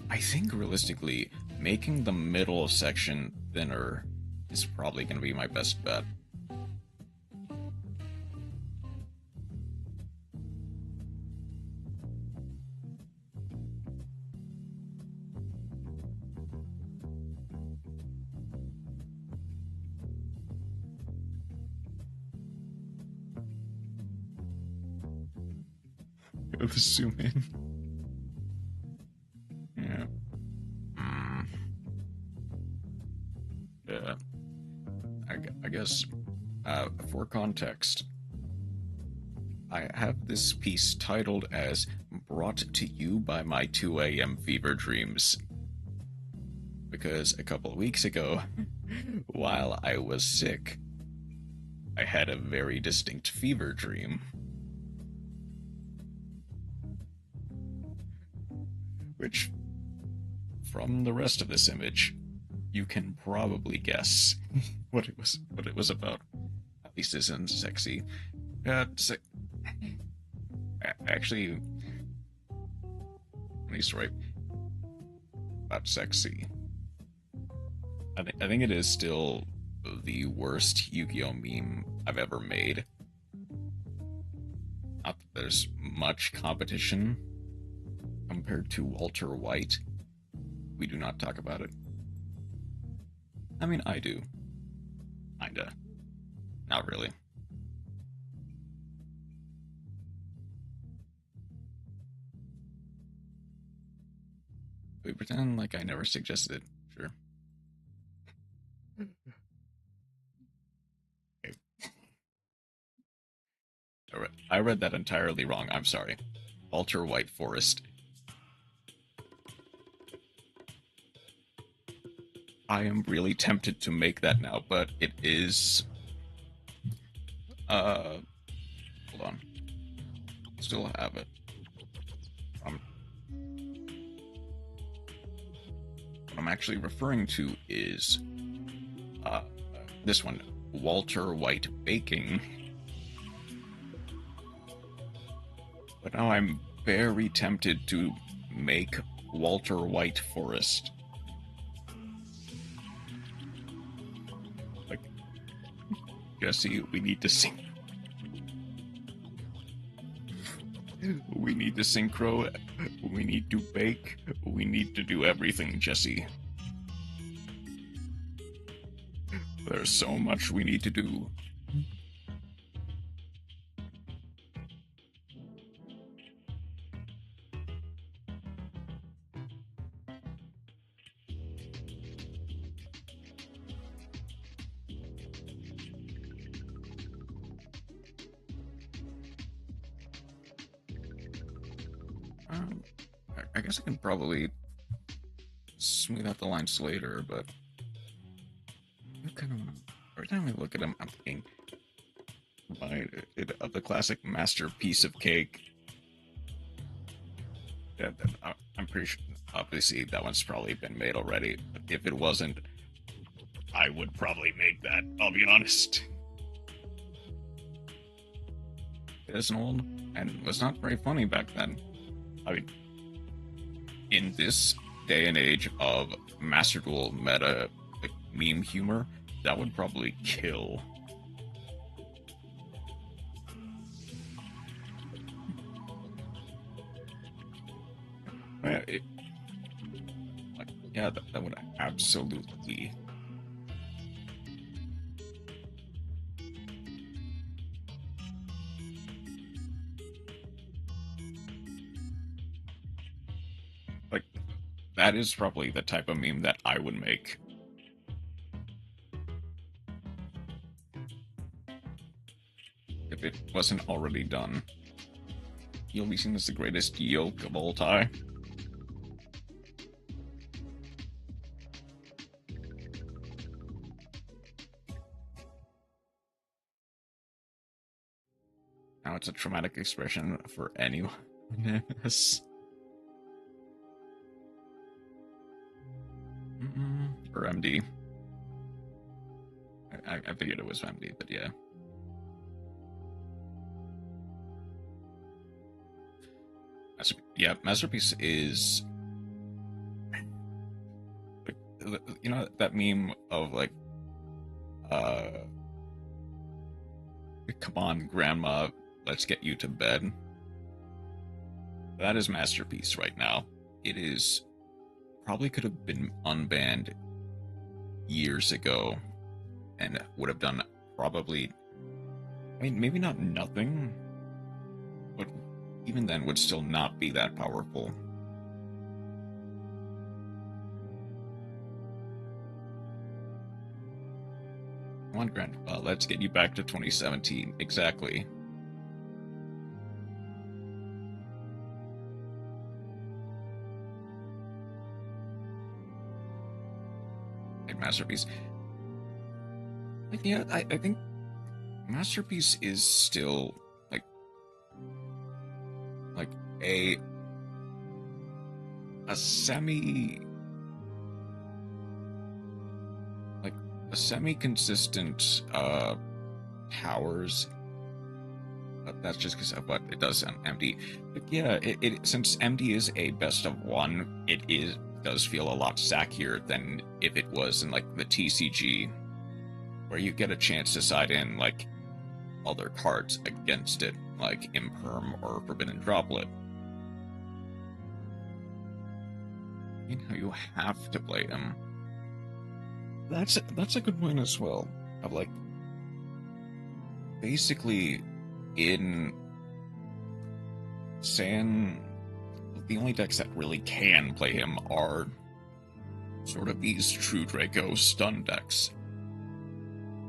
I think realistically, making the middle section thinner is probably going to be my best bet. Let's zoom in. Yeah. Yeah. I guess, for context, I have this piece titled as Brought to You by My 2 a.m. Fever Dreams. Because a couple of weeks ago, while I was sick, I had a very distinct fever dream. Which, from the rest of this image, you can probably guess what it was about. At least it isn't sexy. Actually, funny story about sexy. I think it is still the worst Yu-Gi-Oh meme I've ever made. Not that there's much competition compared to Walter White. We do not talk about it. I mean, I do. Kinda. Not really. We pretend like I never suggested it. Sure. Okay. I read that entirely wrong. I'm sorry. Walter White Forest. I am really tempted to make that now, but it is... hold on. Still have it. What I'm actually referring to is this one, Walter White Baking. But now I'm very tempted to make Walter White Forest. Like, Jesse, we need to sing. We need to synchro. We need to bake. We need to do everything, Jesse. There's so much we need to do. I guess I can probably smooth out the lines later, but every time I look at him, I'm thinking of the classic masterpiece of cake. I'm pretty sure, obviously, that one's probably been made already. But if it wasn't, I would probably make that. I'll be honest. It is old and was not very funny back then. I mean, in this day and age of Master Duel meta like, meme humor, that would probably kill. Yeah, that would absolutely. Like, that is probably the type of meme that I would make. If it wasn't already done. You'll be seen as the greatest yoke of all time. Now it's a traumatic expression for anyone. Yes. Or MD. I figured it was MD, but yeah. Yeah, Masterpiece is... You know that meme of like... come on, Grandma, let's get you to bed. That is Masterpiece right now. It is... Probably could have been unbanned years ago. And would have done probably... I mean, maybe not nothing. But even then would still not be that powerful. Come on, Grandpa, let's get you back to 2017. Exactly. Masterpiece. Like, yeah, I think Masterpiece is still like a semi semi-consistent towers, but that's just because of what it does on MD. But yeah, since MD is a best of one, does feel a lot sackier than if it was in like the TCG, where you get a chance to side in like other cards against it, like Imperm or Forbidden Droplet. You know, you have to play them. That's a good point as well. Of like, basically, in San, the only decks that really can play him are sort of these True Draco stun decks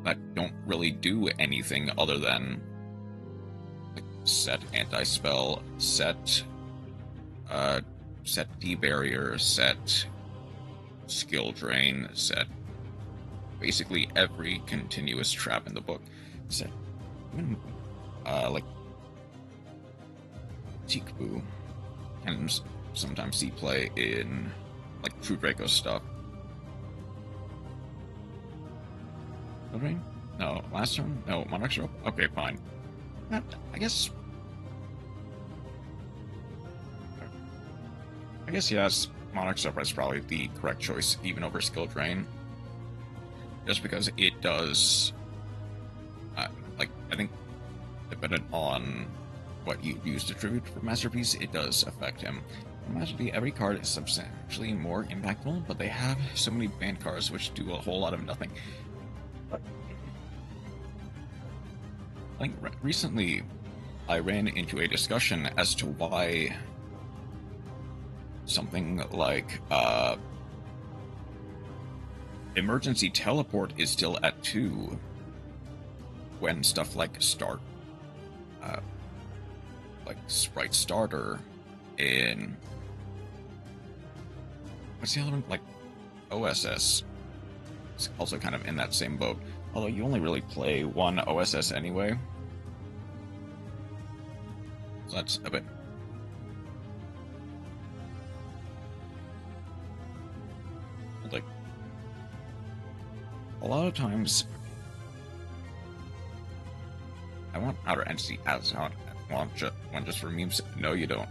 that don't really do anything other than like, set anti-spell, set D-barrier, set skill drain, set basically every continuous trap in the book, set like Tikbu can sometimes see play in like True Draco stuff. Rain? No, last turn? No, Monarch's Rope? Okay, fine. I guess yes, Monarch's Rope is probably the correct choice, even over Skill Drain. Just because it does, like, I think, dependent on what you use to tribute for Masterpiece, it does affect him. Masterpiece, every card is substantially more impactful, but they have so many banned cards which do a whole lot of nothing. Like, recently, I ran into a discussion as to why something like, Emergency Teleport is still at 2 when stuff like like Sprite Starter in what's the other one, like OSS, it's also kind of in that same boat, although you only really play one OSS anyway, so that's a bit like a lot of times I want Outer Entity as not one just for memes. No, you don't.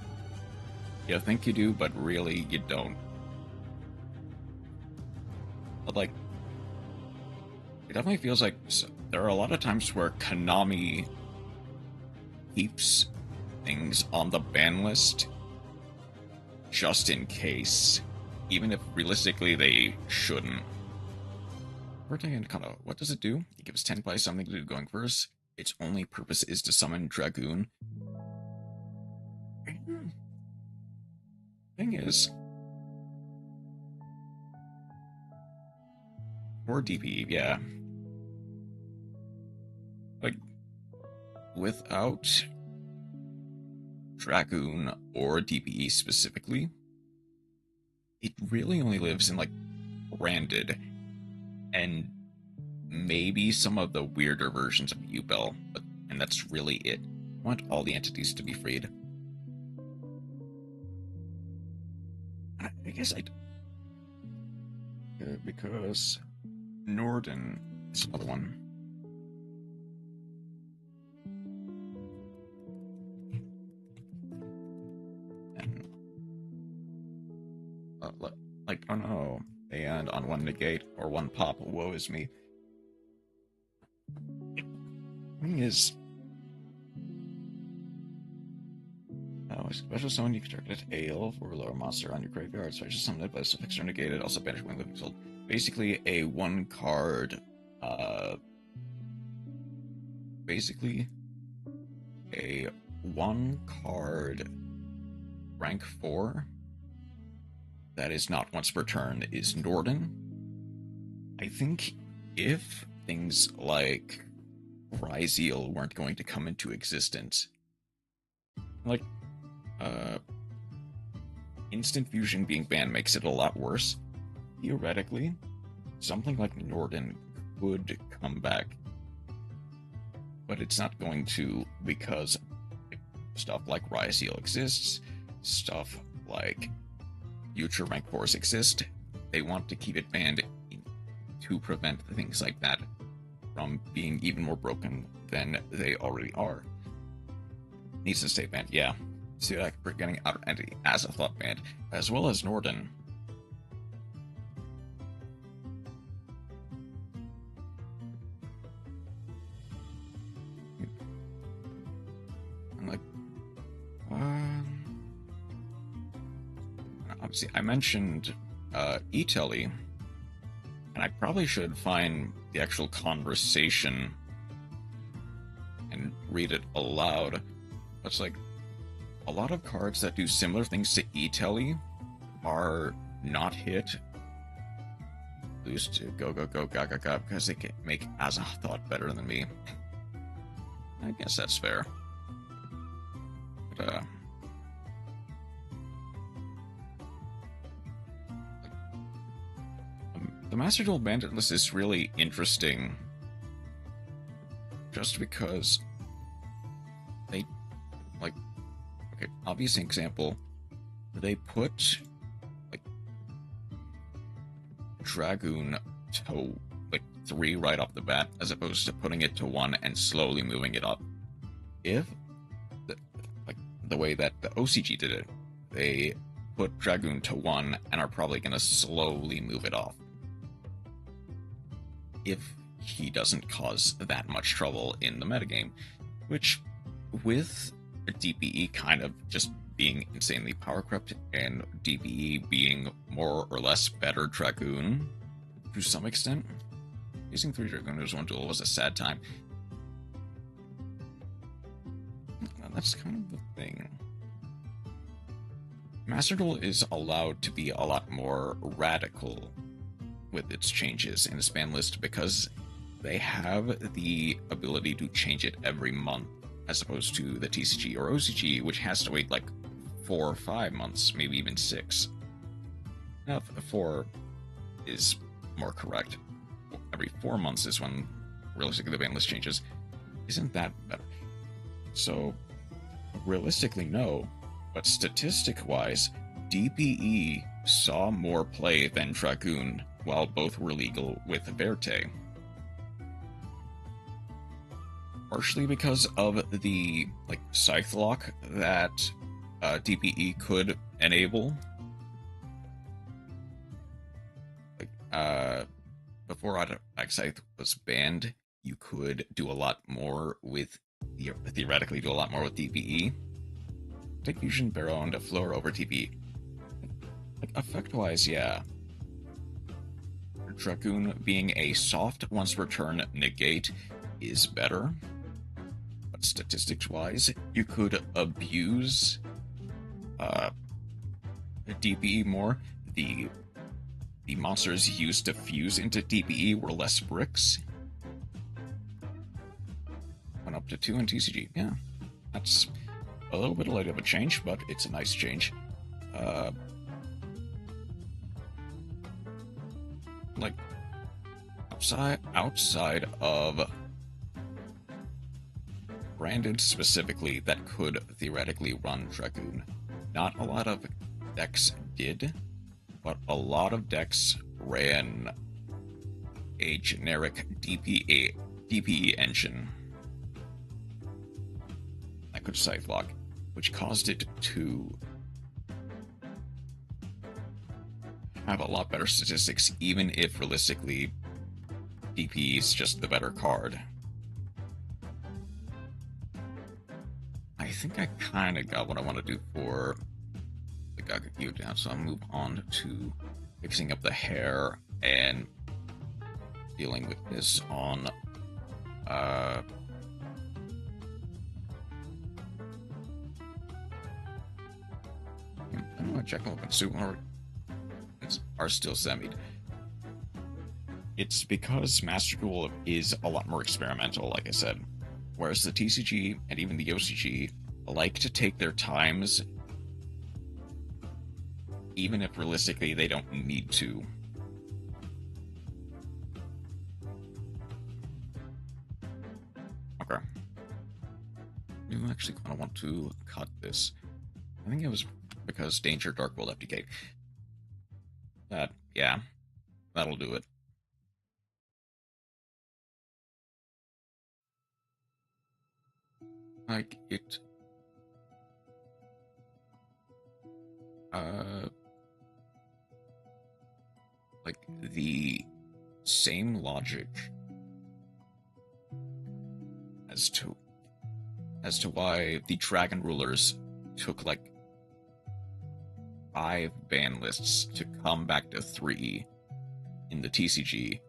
You think you do, but really you don't. But like, it definitely feels like there are a lot of times where Konami keeps things on the ban list just in case, even if realistically they shouldn't. Vertigan kind of, what does it do? It gives 10 plays something to do going first. Its only purpose is to summon Dragoon. Thing is, or DP, yeah. Like, without Dragoon or DPE specifically, it really only lives in like branded and maybe some of the weirder versions of U-Bell, and that's really it. I want all the entities to be freed. I guess because Norden is another one. And like, oh no, and on one negate or one pop, woe is me. Thing is, special summon, you can target Ale for a lower monster on your graveyard. Special summon it, but it's fixed or negated. Also banish one living soul. Basically, a one card, basically a one card rank 4 that is not once per turn is Norden. I think if things like Ryzeal weren't going to come into existence, like instant fusion being banned makes it a lot worse. Theoretically, something like Norden could come back, but it's not going to, because stuff like Ryzeal exists, stuff like future rank 4s exist. They want to keep it banned to prevent things like that from being even more broken than they already are. Needs to stay banned, yeah. See, like, we're getting out of entity as a thought banned, as well as Norden. I'm like, obviously, I mentioned eTelly, and I probably should find the actual conversation and read it aloud. But it's like, a lot of cards that do similar things to eTelly are not hit. Lose to go, gaga, gaga, because they can make Azathoth better than me. I guess that's fair. But, the Master Duel Bandit list is really interesting just because they, like, okay, obvious example, they put, like, Dragoon to, like, 3 right off the bat, as opposed to putting it to 1 and slowly moving it up. If, the way that the OCG did it, they put Dragoon to 1 and are probably going to slowly move it off. If he doesn't cause that much trouble in the metagame, which, with DPE kind of just being insanely power crept and DPE being more or less better Dragoon to some extent, using 3 Dragooners 1 duel was a sad time. That's kind of the thing. Master Duel is allowed to be a lot more radical with its changes in the spam list because they have the ability to change it every month, as opposed to the TCG or OCG, which has to wait like 4 or 5 months, maybe even 6. Now, 4 is more correct. Every 4 months is when realistically the ban list changes. Isn't that better? So, realistically, no. But statistic-wise, DPE saw more play than Dragoon, while both were legal with Verte. Partially because of the, like, Scythe Lock that DPE could enable. Like, before Automatic Scythe was banned, you could do a lot more with, theoretically do a lot more with DPE. Take Fusion Barrow and a Floor over DPE. Like, effect-wise, yeah. Dragoon being a soft once per turn negate is better. But statistics-wise, you could abuse DPE more. The monsters used to fuse into DPE were less bricks. Went up to 2 in TCG. Yeah, that's a little bit late of a change, but it's a nice change. Like, outside of branded specifically that could theoretically run Dragoon, not a lot of decks did, but a lot of decks ran a generic DPE engine that could Scythe Lock, which caused it to have a lot better statistics, even if realistically DPE is just the better card. I think I kind of got what I want to do for the Gagaku down, so I'll move on to fixing up the hair and dealing with this on I'm gonna check them open soon, or are still semied. It's because Master Duel is a lot more experimental, like I said, whereas the TCG and even the OCG like to take their times, even if realistically they don't need to. Okay. You actually kind of want to cut this. I think it was because Danger Dark World FTK. Yeah, that'll do it. Like, it... Like, the same logic as to why the Dragon Rulers took, like, 5 ban lists to come back to 3 in the TCG.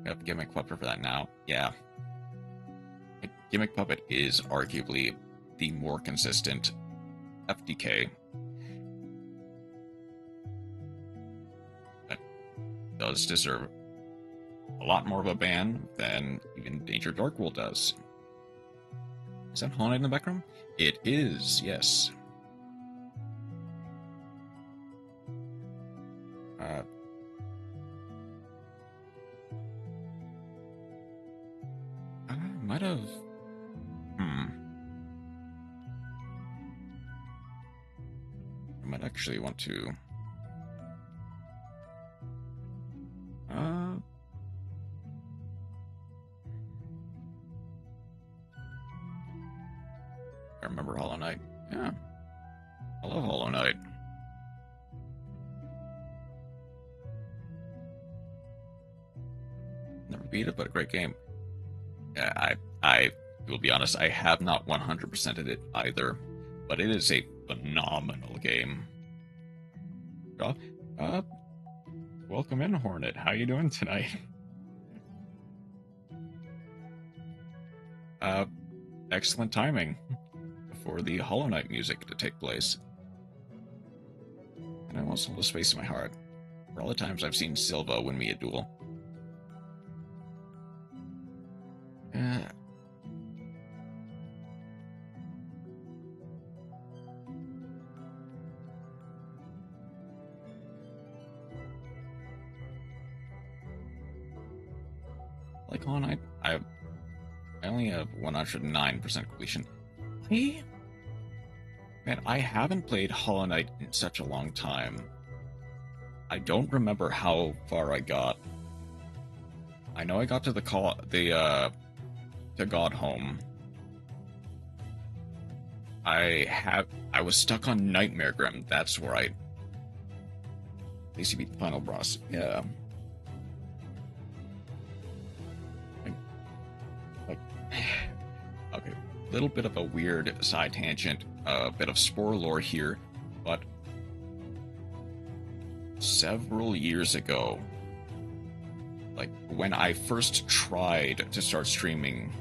I have Gimmick Puppet for that now. Yeah. Gimmick Puppet is arguably the more consistent FDK. That does deserve a lot more of a ban than even Danger Darkwool does. Is that Hollow Knight in the background? It is, yes. I might have... I might actually want to... I remember Hollow Knight. Yeah. I love Hollow Knight. Never beat it, but a great game. Yeah, I will be honest, I have not 100%ed it either, but it is a phenomenal game. Welcome in, Hornet. How you doing tonight? Excellent timing for the Hollow Knight music to take place. And I won't hold a space in my heart for all the times I've seen Silva win me a duel. Like Hollow Knight, I only have 109% completion. Man, I haven't played Hollow Knight in such a long time. I don't remember how far I got. I know I got to to God Home. I was stuck on Nightmare Grim. That's where at least you beat the final boss. Yeah. Okay, little bit of a weird side tangent, a bit of spore lore here, but several years ago, like when I first tried to start streaming,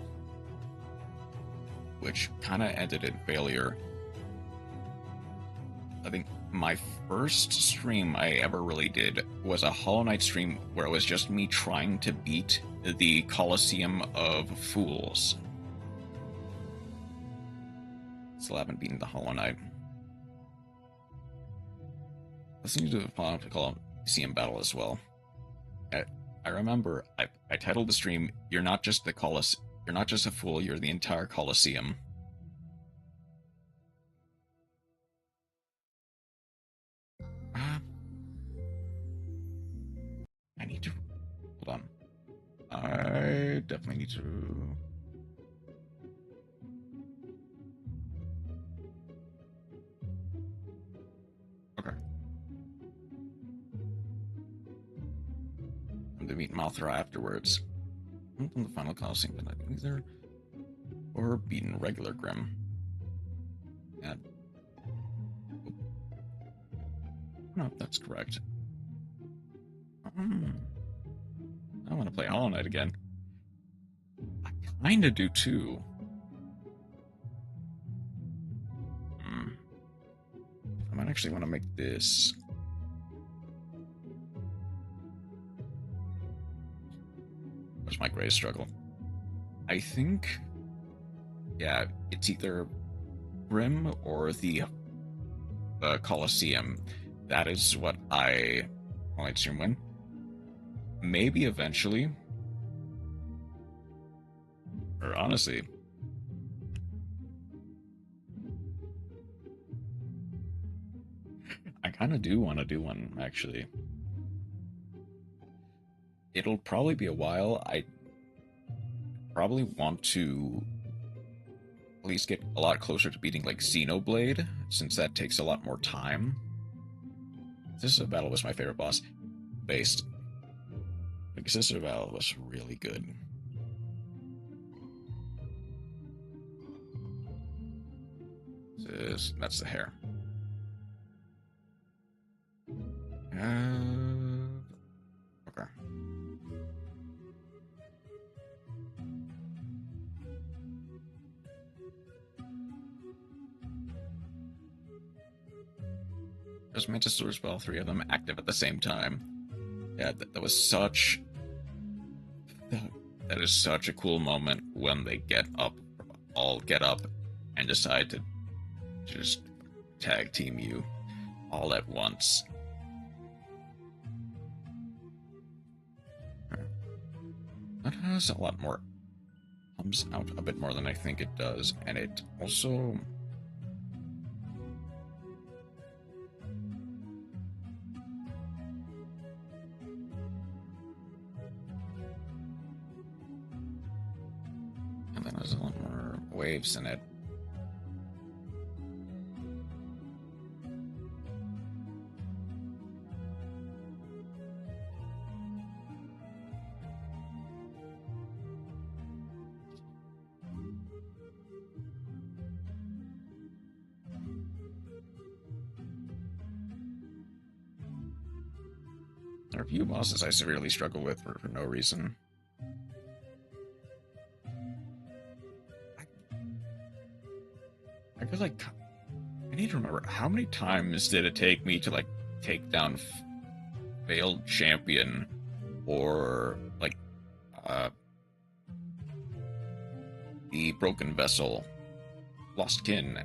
which kind of ended in failure, I think my first stream I ever really did was a Hollow Knight stream where it was just me trying to beat the Colosseum of Fools. Still haven't beaten the Hollow Knight. Listening to the Colosseum battle as well. I remember I titled the stream, "You're not just you're not just a fool, you're the entire Colosseum." I need to... Hold on. I definitely need to... Okay. I'm to meet Mothra afterwards. From the final Colosseum, but either or beaten regular Grim. Yeah. No, that's correct. I want to play Hollow Knight again. I kinda do too. I might actually want to make this. Where's my greatest struggle? I think, yeah, it's either Grim or the Colosseum. That is what I might stream win. Maybe eventually. Or honestly. I kind of do want to do one, actually. It'll probably be a while. I probably want to at least get a lot closer to beating like Xenoblade, since that takes a lot more time. Sister Battle was my favorite boss. Based. Like, Sister Battle was really good. That's the hair. Okay. Just meant to source all three of them active at the same time. Yeah, that was such. That is such a cool moment when they all get up, and decide to just tag team you all at once. That has a lot more. Comes out a bit more than I think it does, and it also. And then there's a lot more waves in it. There are a few bosses I severely struggle with for no reason. I feel like I need to remember how many times did it take me to like take down Failed Champion or like the Broken Vessel, Lost Kin.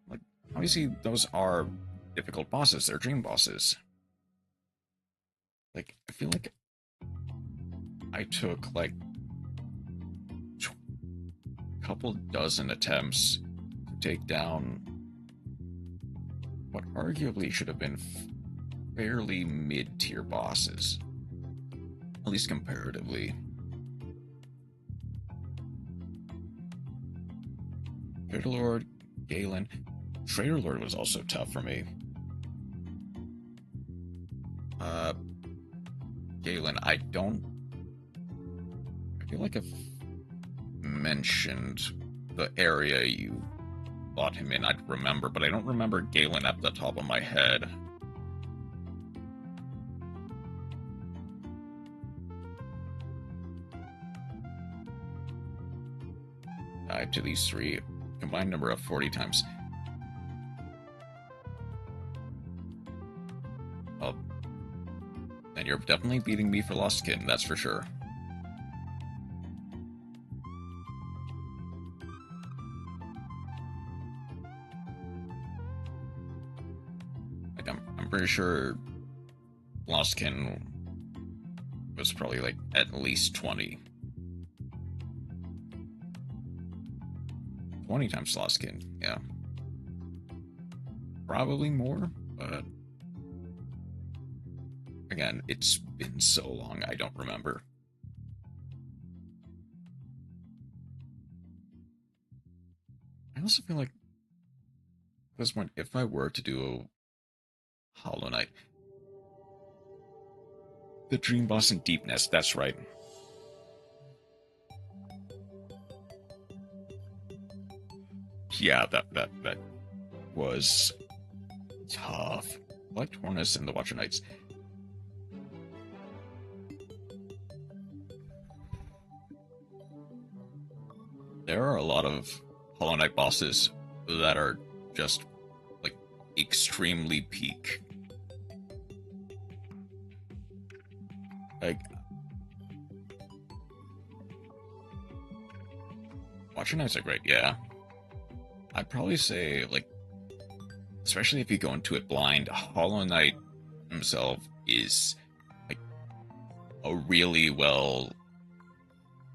Like obviously those are difficult bosses, they're dream bosses. Like I feel like I took like couple dozen attempts to take down what arguably should have been fairly mid-tier bosses, at least comparatively. Trader Lord, Galen. Trader Lord was also tough for me. Galen, I feel like I've mentioned the area you fought him in, I'd remember, but I don't remember Galen at the top of my head. Died to these three, combined number of 40 times. Oh, and you're definitely beating me for Lost Kitten, that's for sure. I'm pretty sure Lost Kin was probably like at least 20. 20 times Lost Kin, yeah. Probably more, but again, it's been so long I don't remember. I also feel like at this point, if I were to do Hollow Knight. The Dream Boss in Deep Nest, that's right. Yeah, that was tough. I liked Hornus and the Watcher Knights. There are a lot of Hollow Knight bosses that are just like extremely peak. Like Watcher Knights are great, yeah. I'd probably say, like, especially if you go into it blind, Hollow Knight himself is like a really well,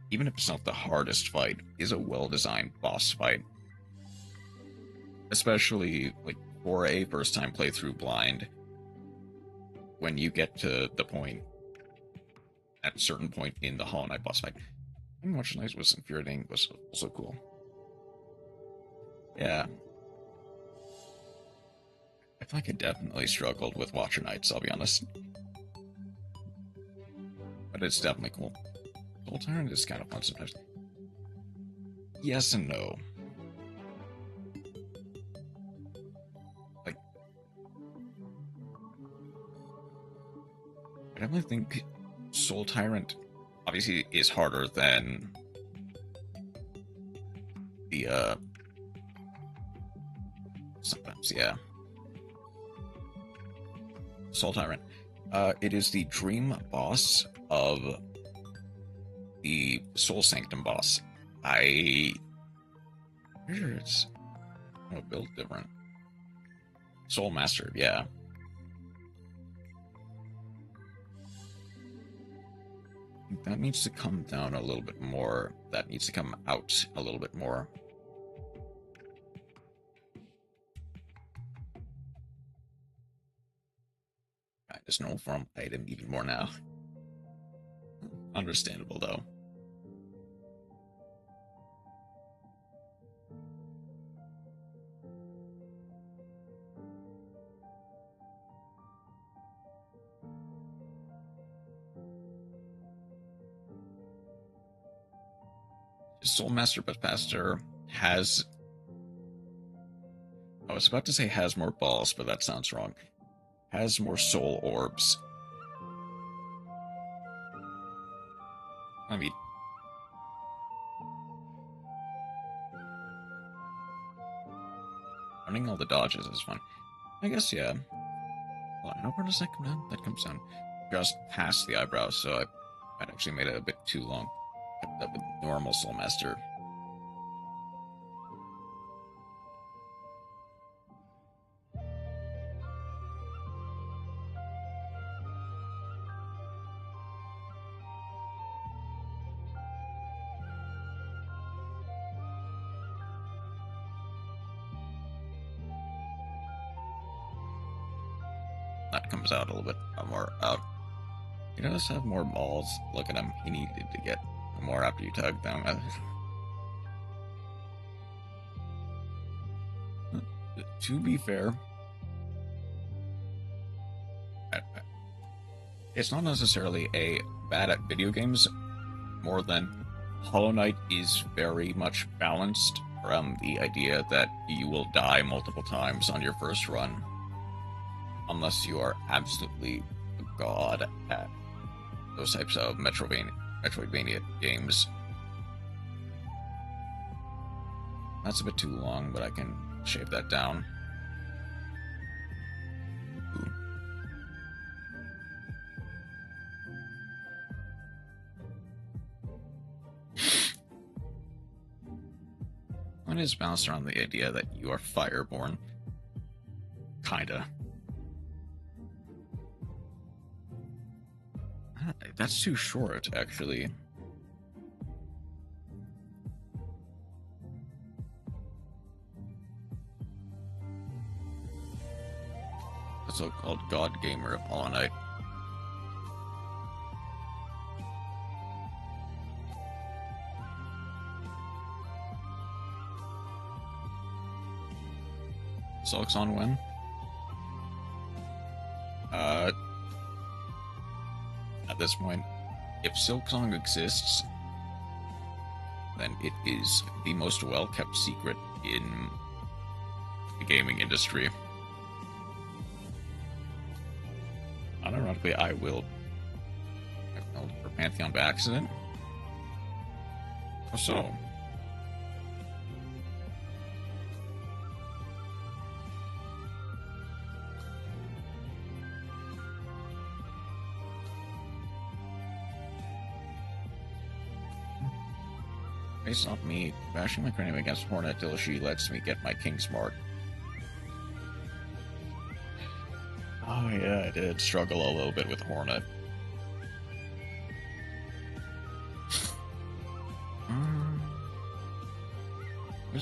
even if it's not the hardest fight, is a well-designed boss fight. Especially like for a first-time playthrough blind, when you get to the point at a certain point in the Hollow Knight boss fight. And Watch Knight was infuriating, was also cool. Yeah. I feel like I definitely struggled with Watcher Knights, I'll be honest. But it's definitely cool. Soul Tyrant is kind of fun sometimes. Yes and no. Like, I definitely think Soul Tyrant obviously is harder than the, sometimes, yeah. Soul Tyrant. It is the dream boss of the Soul Sanctum boss. Pretty sure it's built different. Soul Master, yeah. That needs to come down a little bit more. That needs to come out a little bit more. I just know from item even more now. Understandable though. Soul Master but faster has... I was about to say has more balls, but that sounds wrong. Has more soul orbs. I mean... running all the dodges is fun. I guess, yeah. Well, I know where does that come down? That comes down just past the eyebrows, so I might actually made it a bit too long. Kept up with normal Soul Master. That comes out a little bit more out. He does have more balls. Look at him. He needed to get more after you tug them. To be fair, it's not necessarily a bad at video games, more than Hollow Knight is very much balanced from the idea that you will die multiple times on your first run. Unless you are absolutely a god at those types of Metroidvania games. That's a bit too long, but I can shave that down. Ooh. It is balanced around the idea that you are fireborn. Kinda. That's too short, actually. The so-called God Gamer of Hollow Knight. Silksong when? At this point, if Silksong exists, then it is the most well-kept secret in the gaming industry. Unironically, I will for Pantheon by accident. How so? Based off me bashing my cranium against Hornet till she lets me get my King Smart. Oh yeah, I did struggle a little bit with Hornet.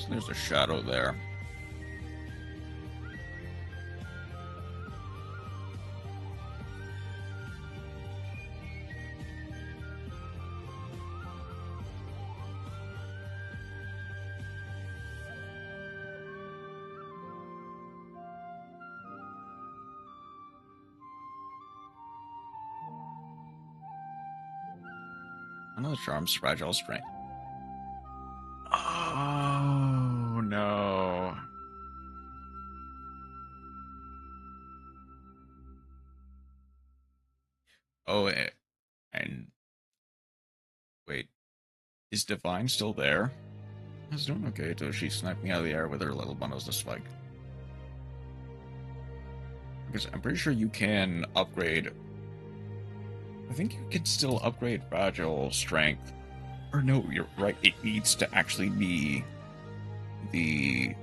There's a shadow there. Another charm's fragile strength. Oh no. Oh, and wait, is Divine still there? I was doing okay till she sniped me out of the air with her little bundles of spike. Because I'm pretty sure you can upgrade. I think you can still upgrade fragile strength. Or no, you're right. It needs to actually be the.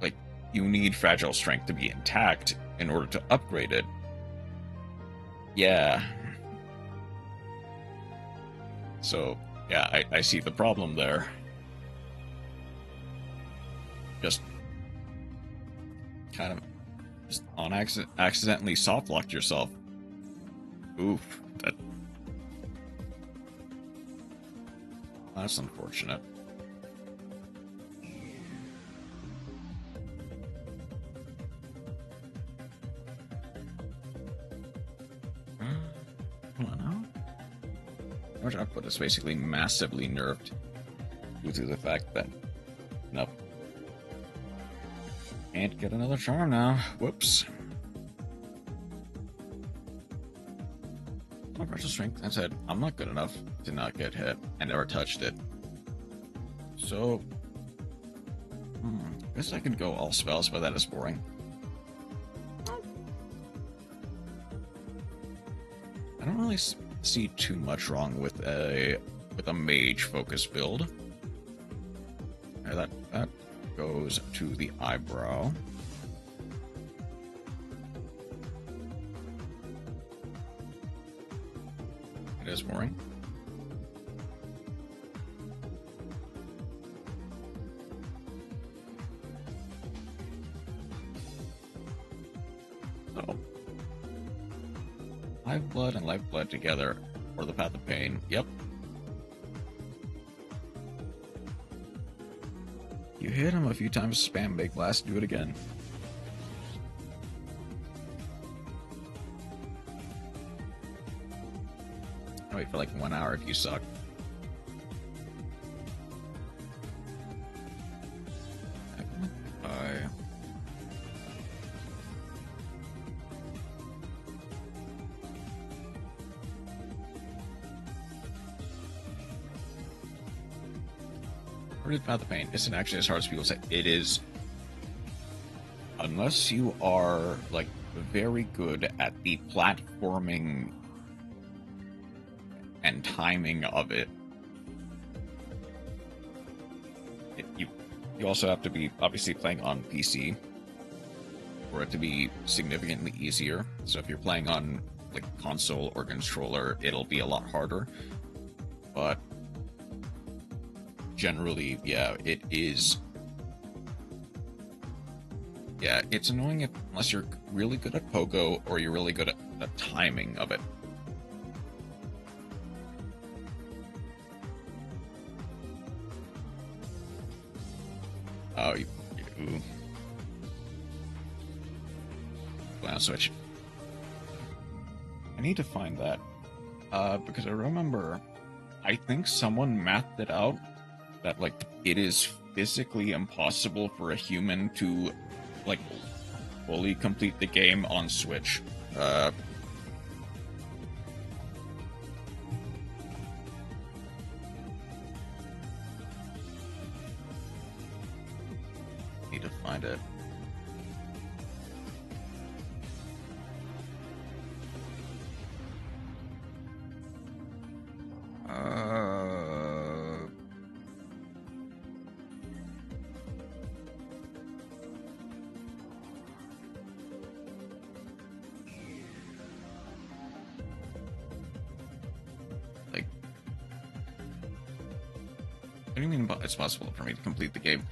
Like, you need fragile strength to be intact in order to upgrade it. Yeah. So, yeah, I see the problem there. Just kind of just on accidentally soft locked yourself. Oof, that's unfortunate. Hold on now. Damage output is basically massively nerfed due to the fact that nope. Can't get another charm now. Whoops. My partial strength. I said I'm not good enough to not get hit. I never touched it. So, I guess I could go all spells, but that is boring. I don't really see too much wrong with a mage focus build. That goes to the eyebrow. It is boring. So, Lifeblood and Lifeblood together, or the Path of Pain. Yep. You hit him a few times, spam Big Blast, do it again. I'll wait for like 1 hour if you suck. Path of Pain isn't actually as hard as people say. It is, unless you are like very good at the platforming and timing of it. You also have to be obviously playing on PC for it to be significantly easier. So if you're playing on like console or controller, it'll be a lot harder. But generally, yeah, it is. Yeah, it's annoying unless you're really good at pogo or you're really good at the timing of it. Oh, you switch. I need to find that because I remember, I think someone mathed it out that like it is physically impossible for a human to like fully complete the game on Switch. Need to find it. What do you mean it's possible for me to complete the game?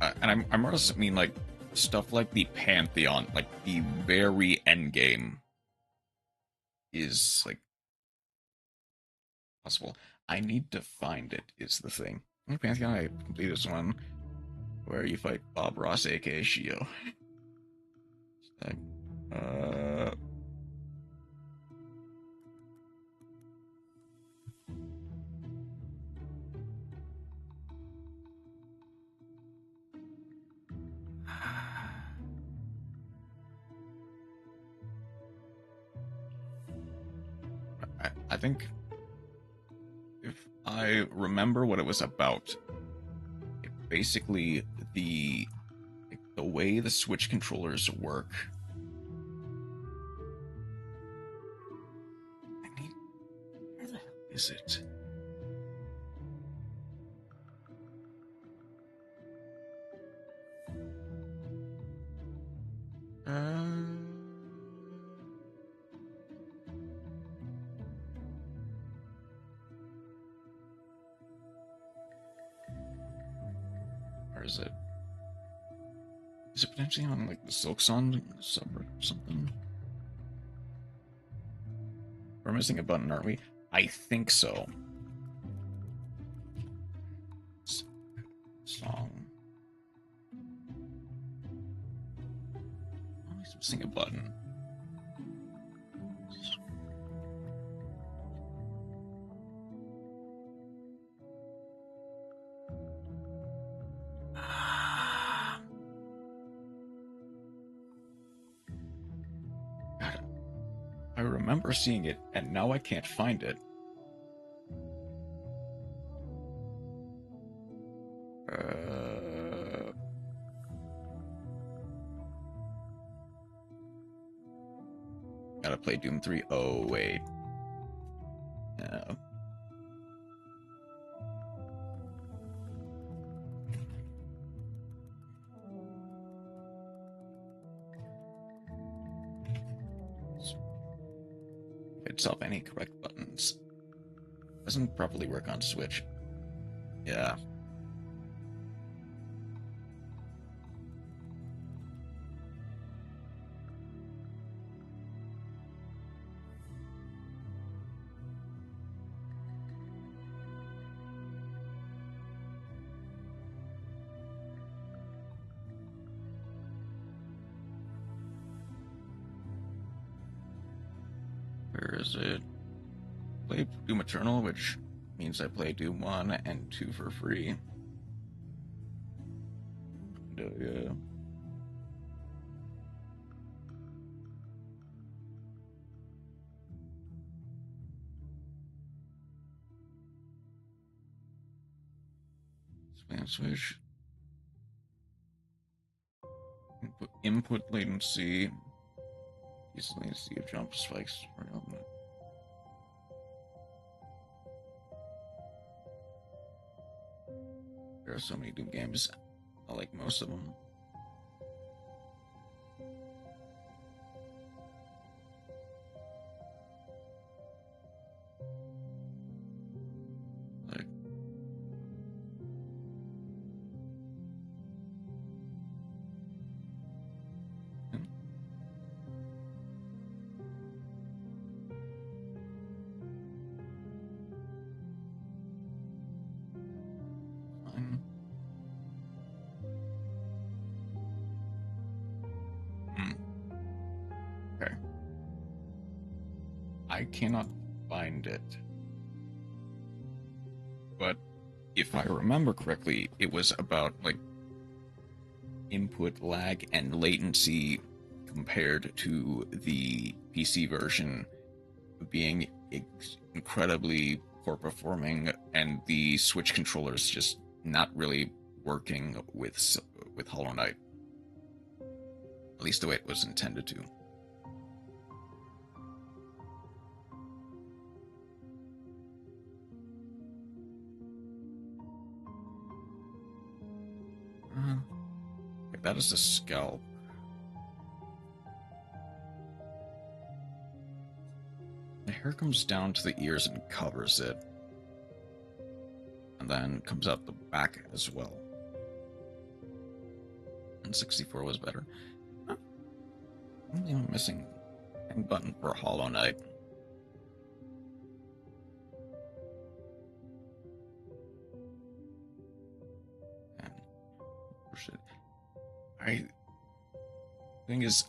I more so mean like stuff like the Pantheon, like the very end game is like possible. I need to find it is the thing. In Pantheon, I completed this one where you fight Bob Ross, aka Shio. I think if I remember what it was about, it basically the way the Switch controllers work. Where the hell is it? Where is it? Is it potentially on like the Silksong subreddit or something? We're missing a button, aren't we? I think so. Song. Always missing a button. God, I remember seeing it, and now I can't find it. Gotta play Doom 3. Oh, wait. Yeah. Itself any correct buttons. Doesn't properly work on Switch. Yeah. Where is it? Play Doom Eternal, which means I play Doom 1 and 2 for free. Yeah. Spam switch. Input latency. Use latency of jump spikes. There are so many Doom games. I like most of them. Like, fine. Okay. I cannot find it. But if I remember correctly, it was about like input lag and latency compared to the PC version being incredibly poor performing, and the Switch controllers just not really working with Hollow Knight, at least the way it was intended to. Okay, that is a scalp. The hair comes down to the ears and covers it, and then comes out the back as well. And 64 was better. I'm even missing a button for Hollow Knight. And thing is,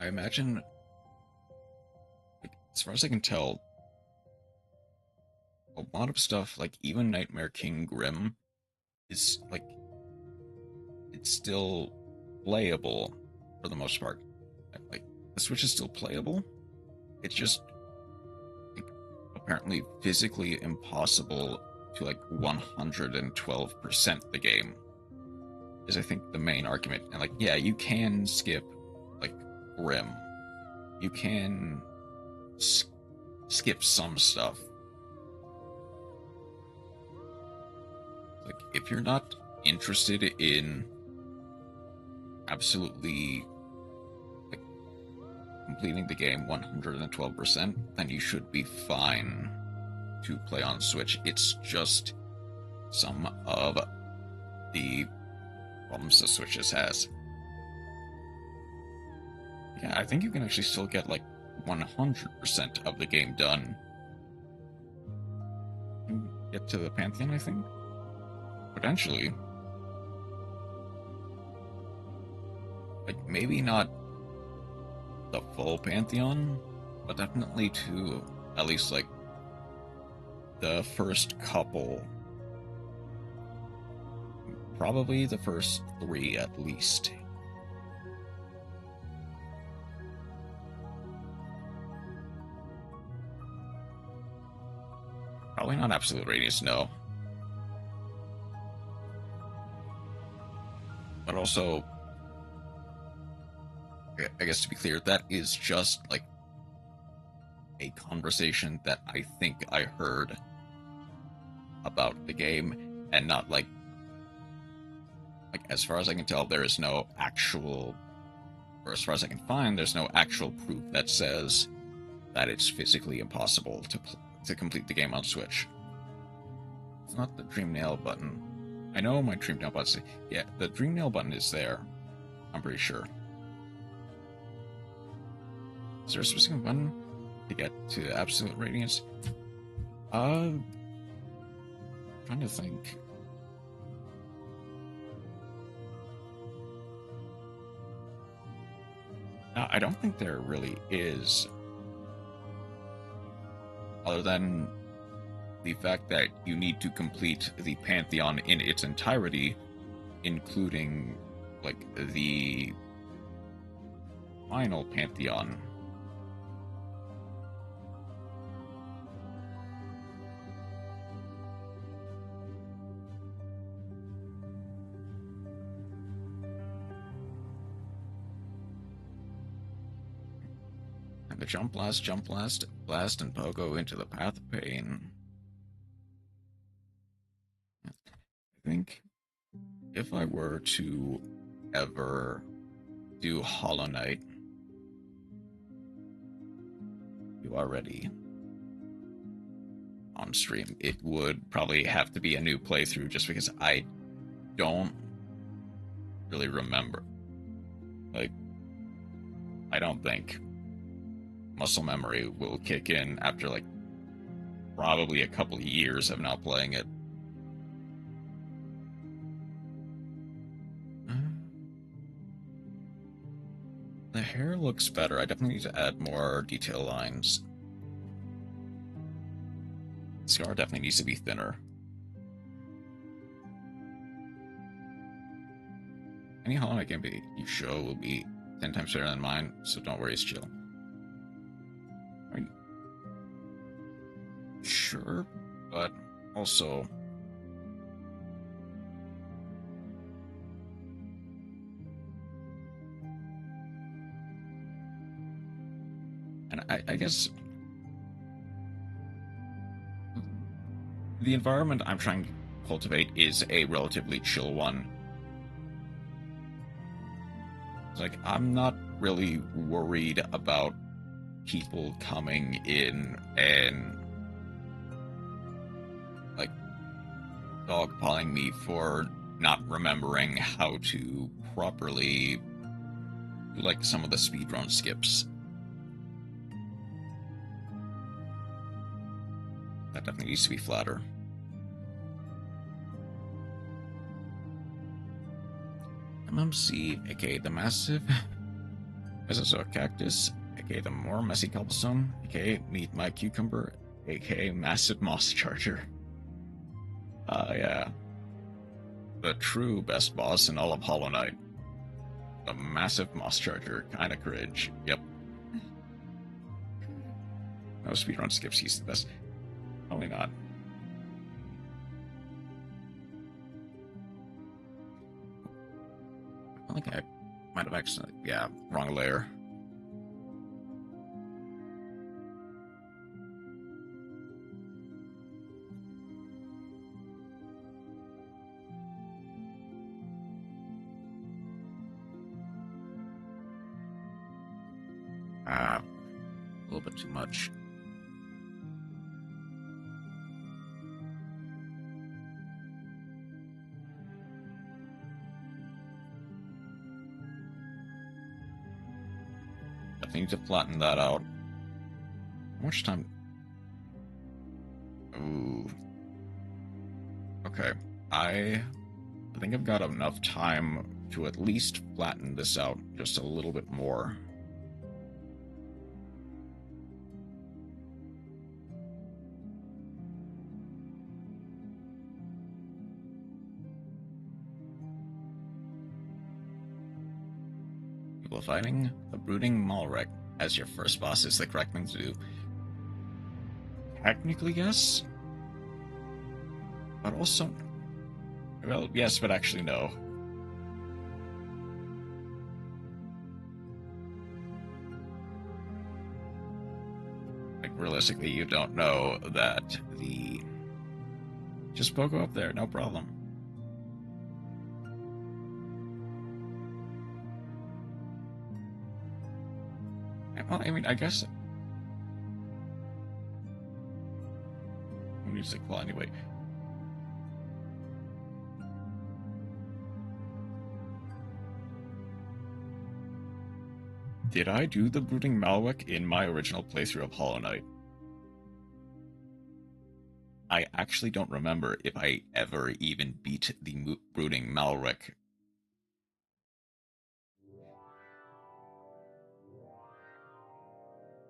I imagine, like, as far as I can tell, a lot of stuff, like even Nightmare King Grim, is like, it's still playable for the most part. Like, the Switch is still playable. It's just apparently physically impossible to like 112% the game. Is I think the main argument. And like, yeah, you can skip like Grim. You can skip some stuff. Like, if you're not interested in absolutely like completing the game 112%, then you should be fine to play on Switch. It's just some of the problems the Switch has. Yeah, I think you can actually still get like 100% of the game done. Get to the Pantheon, I think? Potentially. Like, maybe not the full Pantheon, but definitely to at least like the first couple. Probably the first 3 at least. Probably not Absolute Radius, no. But also, I guess to be clear, that is just like a conversation that I think I heard about the game, and not like as far as I can tell, there is no actual, or as far as I can find, there's no actual proof that says that it's physically impossible to complete the game on Switch. It's not the Dream Nail button. I know my Dream Nail button. Yeah, the Dream Nail button is there. I'm pretty sure. Is there a specific button to get to Absolute Radiance? Trying to think. No, I don't think there really is. Other than the fact that you need to complete the Pantheon in its entirety, including like the final Pantheon. And the jump blast, blast, and pogo into the path of pain. I think if I were to ever do Hollow Knight, you are ready on stream, it would probably have to be a new playthrough, just because I don't really remember. Like, I don't think muscle memory will kick in after like probably a couple of years of not playing it. The hair looks better. I definitely need to add more detail lines. The scar definitely needs to be thinner. Any Hollow Knight game you show will be 10 times better than mine, so don't worry, it's chill. Are you sure? But also, and I guess the environment I'm trying to cultivate is a relatively chill one. It's like, I'm not really worried about people coming in and like dogpiling me for not remembering how to properly do like some of the speedrun skips. That definitely needs to be flatter. MMC, aka the massive Mesozoic cactus, aka the more messy cobblestone, aka meet my cucumber, aka massive moss charger. Yeah. The true best boss in all of Hollow Knight. The massive moss charger, kinda cringe. Yep. No speedrun skips, he's the best. Probably not. I think I might have accidentally... Yeah, wrong layer. A little bit too much. I need to flatten that out. How much time? Ooh. Okay. I think I've got enough time to at least flatten this out just a little bit more. People fighting the brooding Malrek as your first boss is the correct thing to do. Technically, yes. But also... Well, yes, but actually no. Like, realistically, you don't know that the... Just pogo up there, no problem. Well, I mean, I guess... Who needs to claw anyway? Did I do the Brooding Malwick in my original playthrough of Hollow Knight? I actually don't remember if I ever even beat the Brooding Malwick.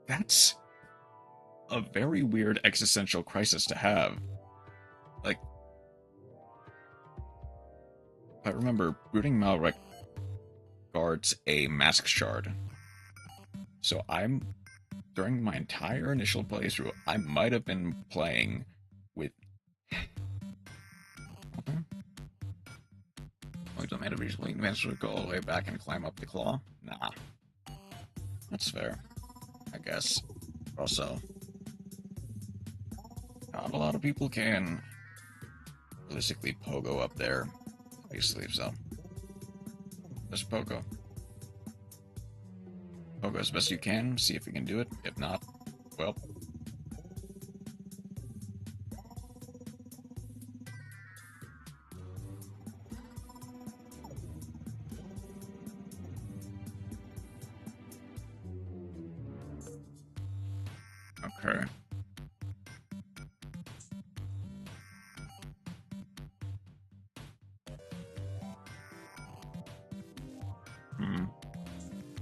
That's a very weird existential crisis to have. Like, if I remember, Brooding Malwick guards a mask shard. So during my entire initial playthrough, I might have been playing with... Like, the man of recently managed to go all the way back and climb up the claw? Nah. That's fair, I guess. Also, not a lot of people can realistically pogo up there, obviously, so just pogo. Pogo as best you can, see if you can do it. If not, well... Okay.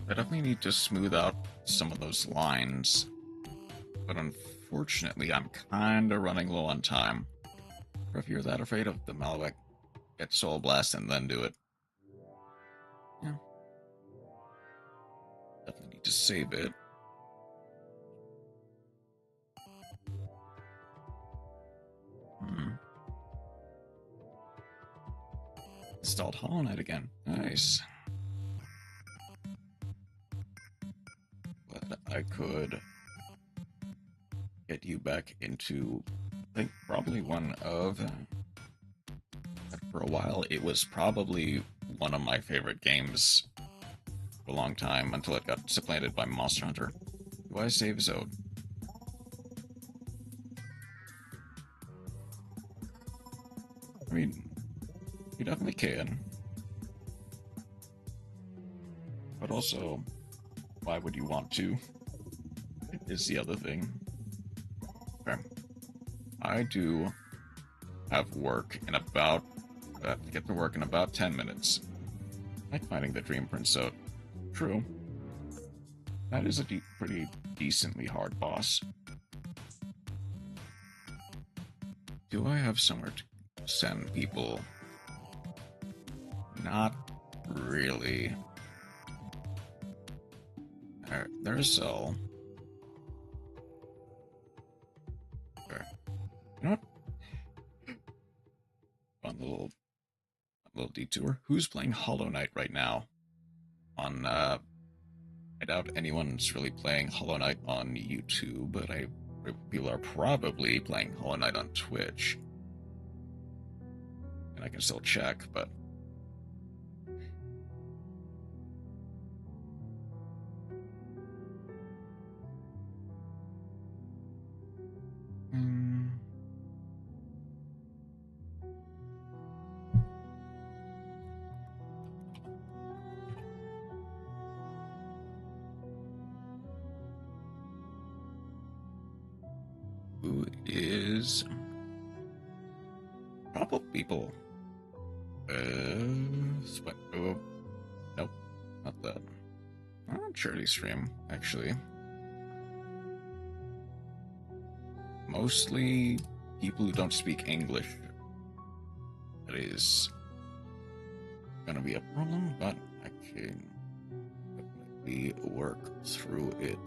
I definitely need to smooth out some of those lines, but unfortunately I'm kinda running low on time. Or if you're that afraid of the Malwick, get Soul Blast and then do it. Yeah. Definitely need to save it. Installed Hollow Knight again. Nice. But I could get you back into, I think, probably one of... For a while, it was probably one of my favorite games for a long time, until it got supplanted by Monster Hunter. Do I save Zode? I mean, you definitely can. But also, why would you want to? Is the other thing. Okay. I do have work in about... I have to get to work in about 10 minutes. I like finding the Dream Prince out. True. That is a pretty decently hard boss. Do I have somewhere to send people? Not really. There's Cell. Okay. little detour. Who's playing Hollow Knight right now? I doubt anyone's really playing Hollow Knight on YouTube, but people are probably playing Hollow Knight on Twitch. And I can still check, but... Who is... Couple people. Oh, nope, not that. Charity stream, actually. Mostly people who don't speak English. That is gonna be a problem, but I can definitely work through it.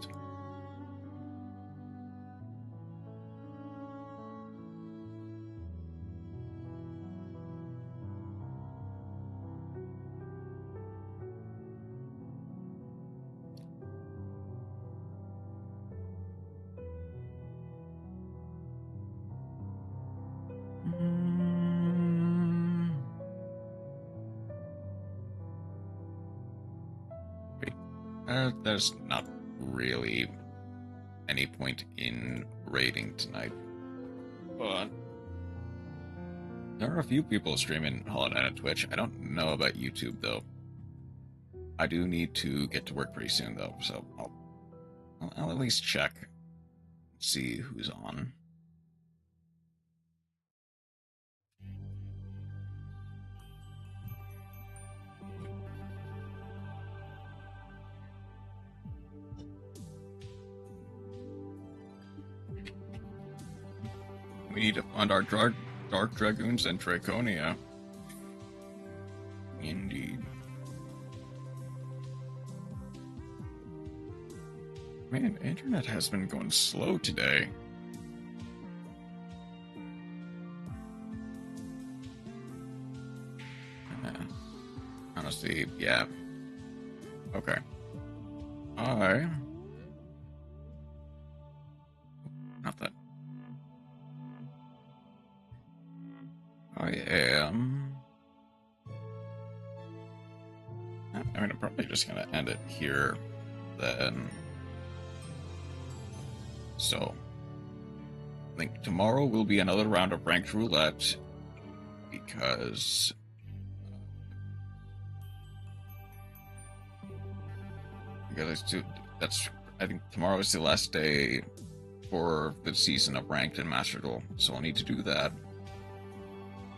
There's not really any point in raiding tonight, but there are a few people streaming Hollow Knight on Twitch. I don't know about YouTube, though. I do need to get to work pretty soon, though, so I'll at least check, see who's on. We need to fund our Dark Dragoons and Draconia. Indeed. Man, internet has been going slow today. Honestly, yeah. Okay. Not that. I am... I mean, I'm probably just gonna end it here, then. So, I think tomorrow will be another round of ranked roulette, because... I think tomorrow is the last day for the season of Ranked and Master Duel, so I'll need to do that.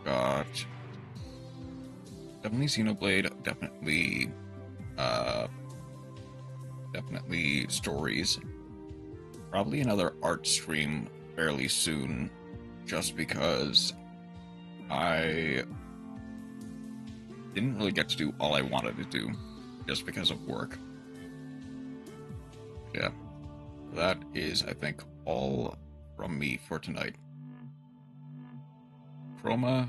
Got definitely Xenoblade, definitely stories. Probably another art stream fairly soon, just because I didn't really get to do all I wanted to do, just because of work. Yeah, that is, I think, all from me for tonight. Chroma,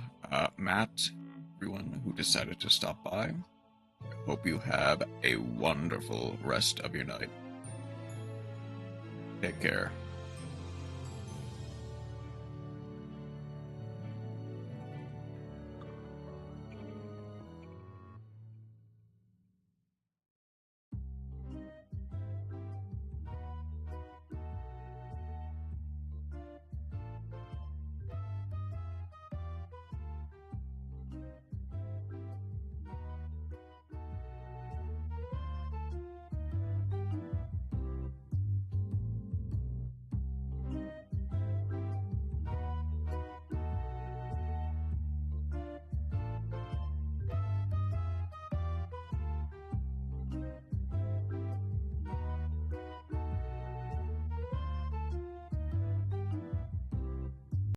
Matt, everyone who decided to stop by, I hope you have a wonderful rest of your night. Take care.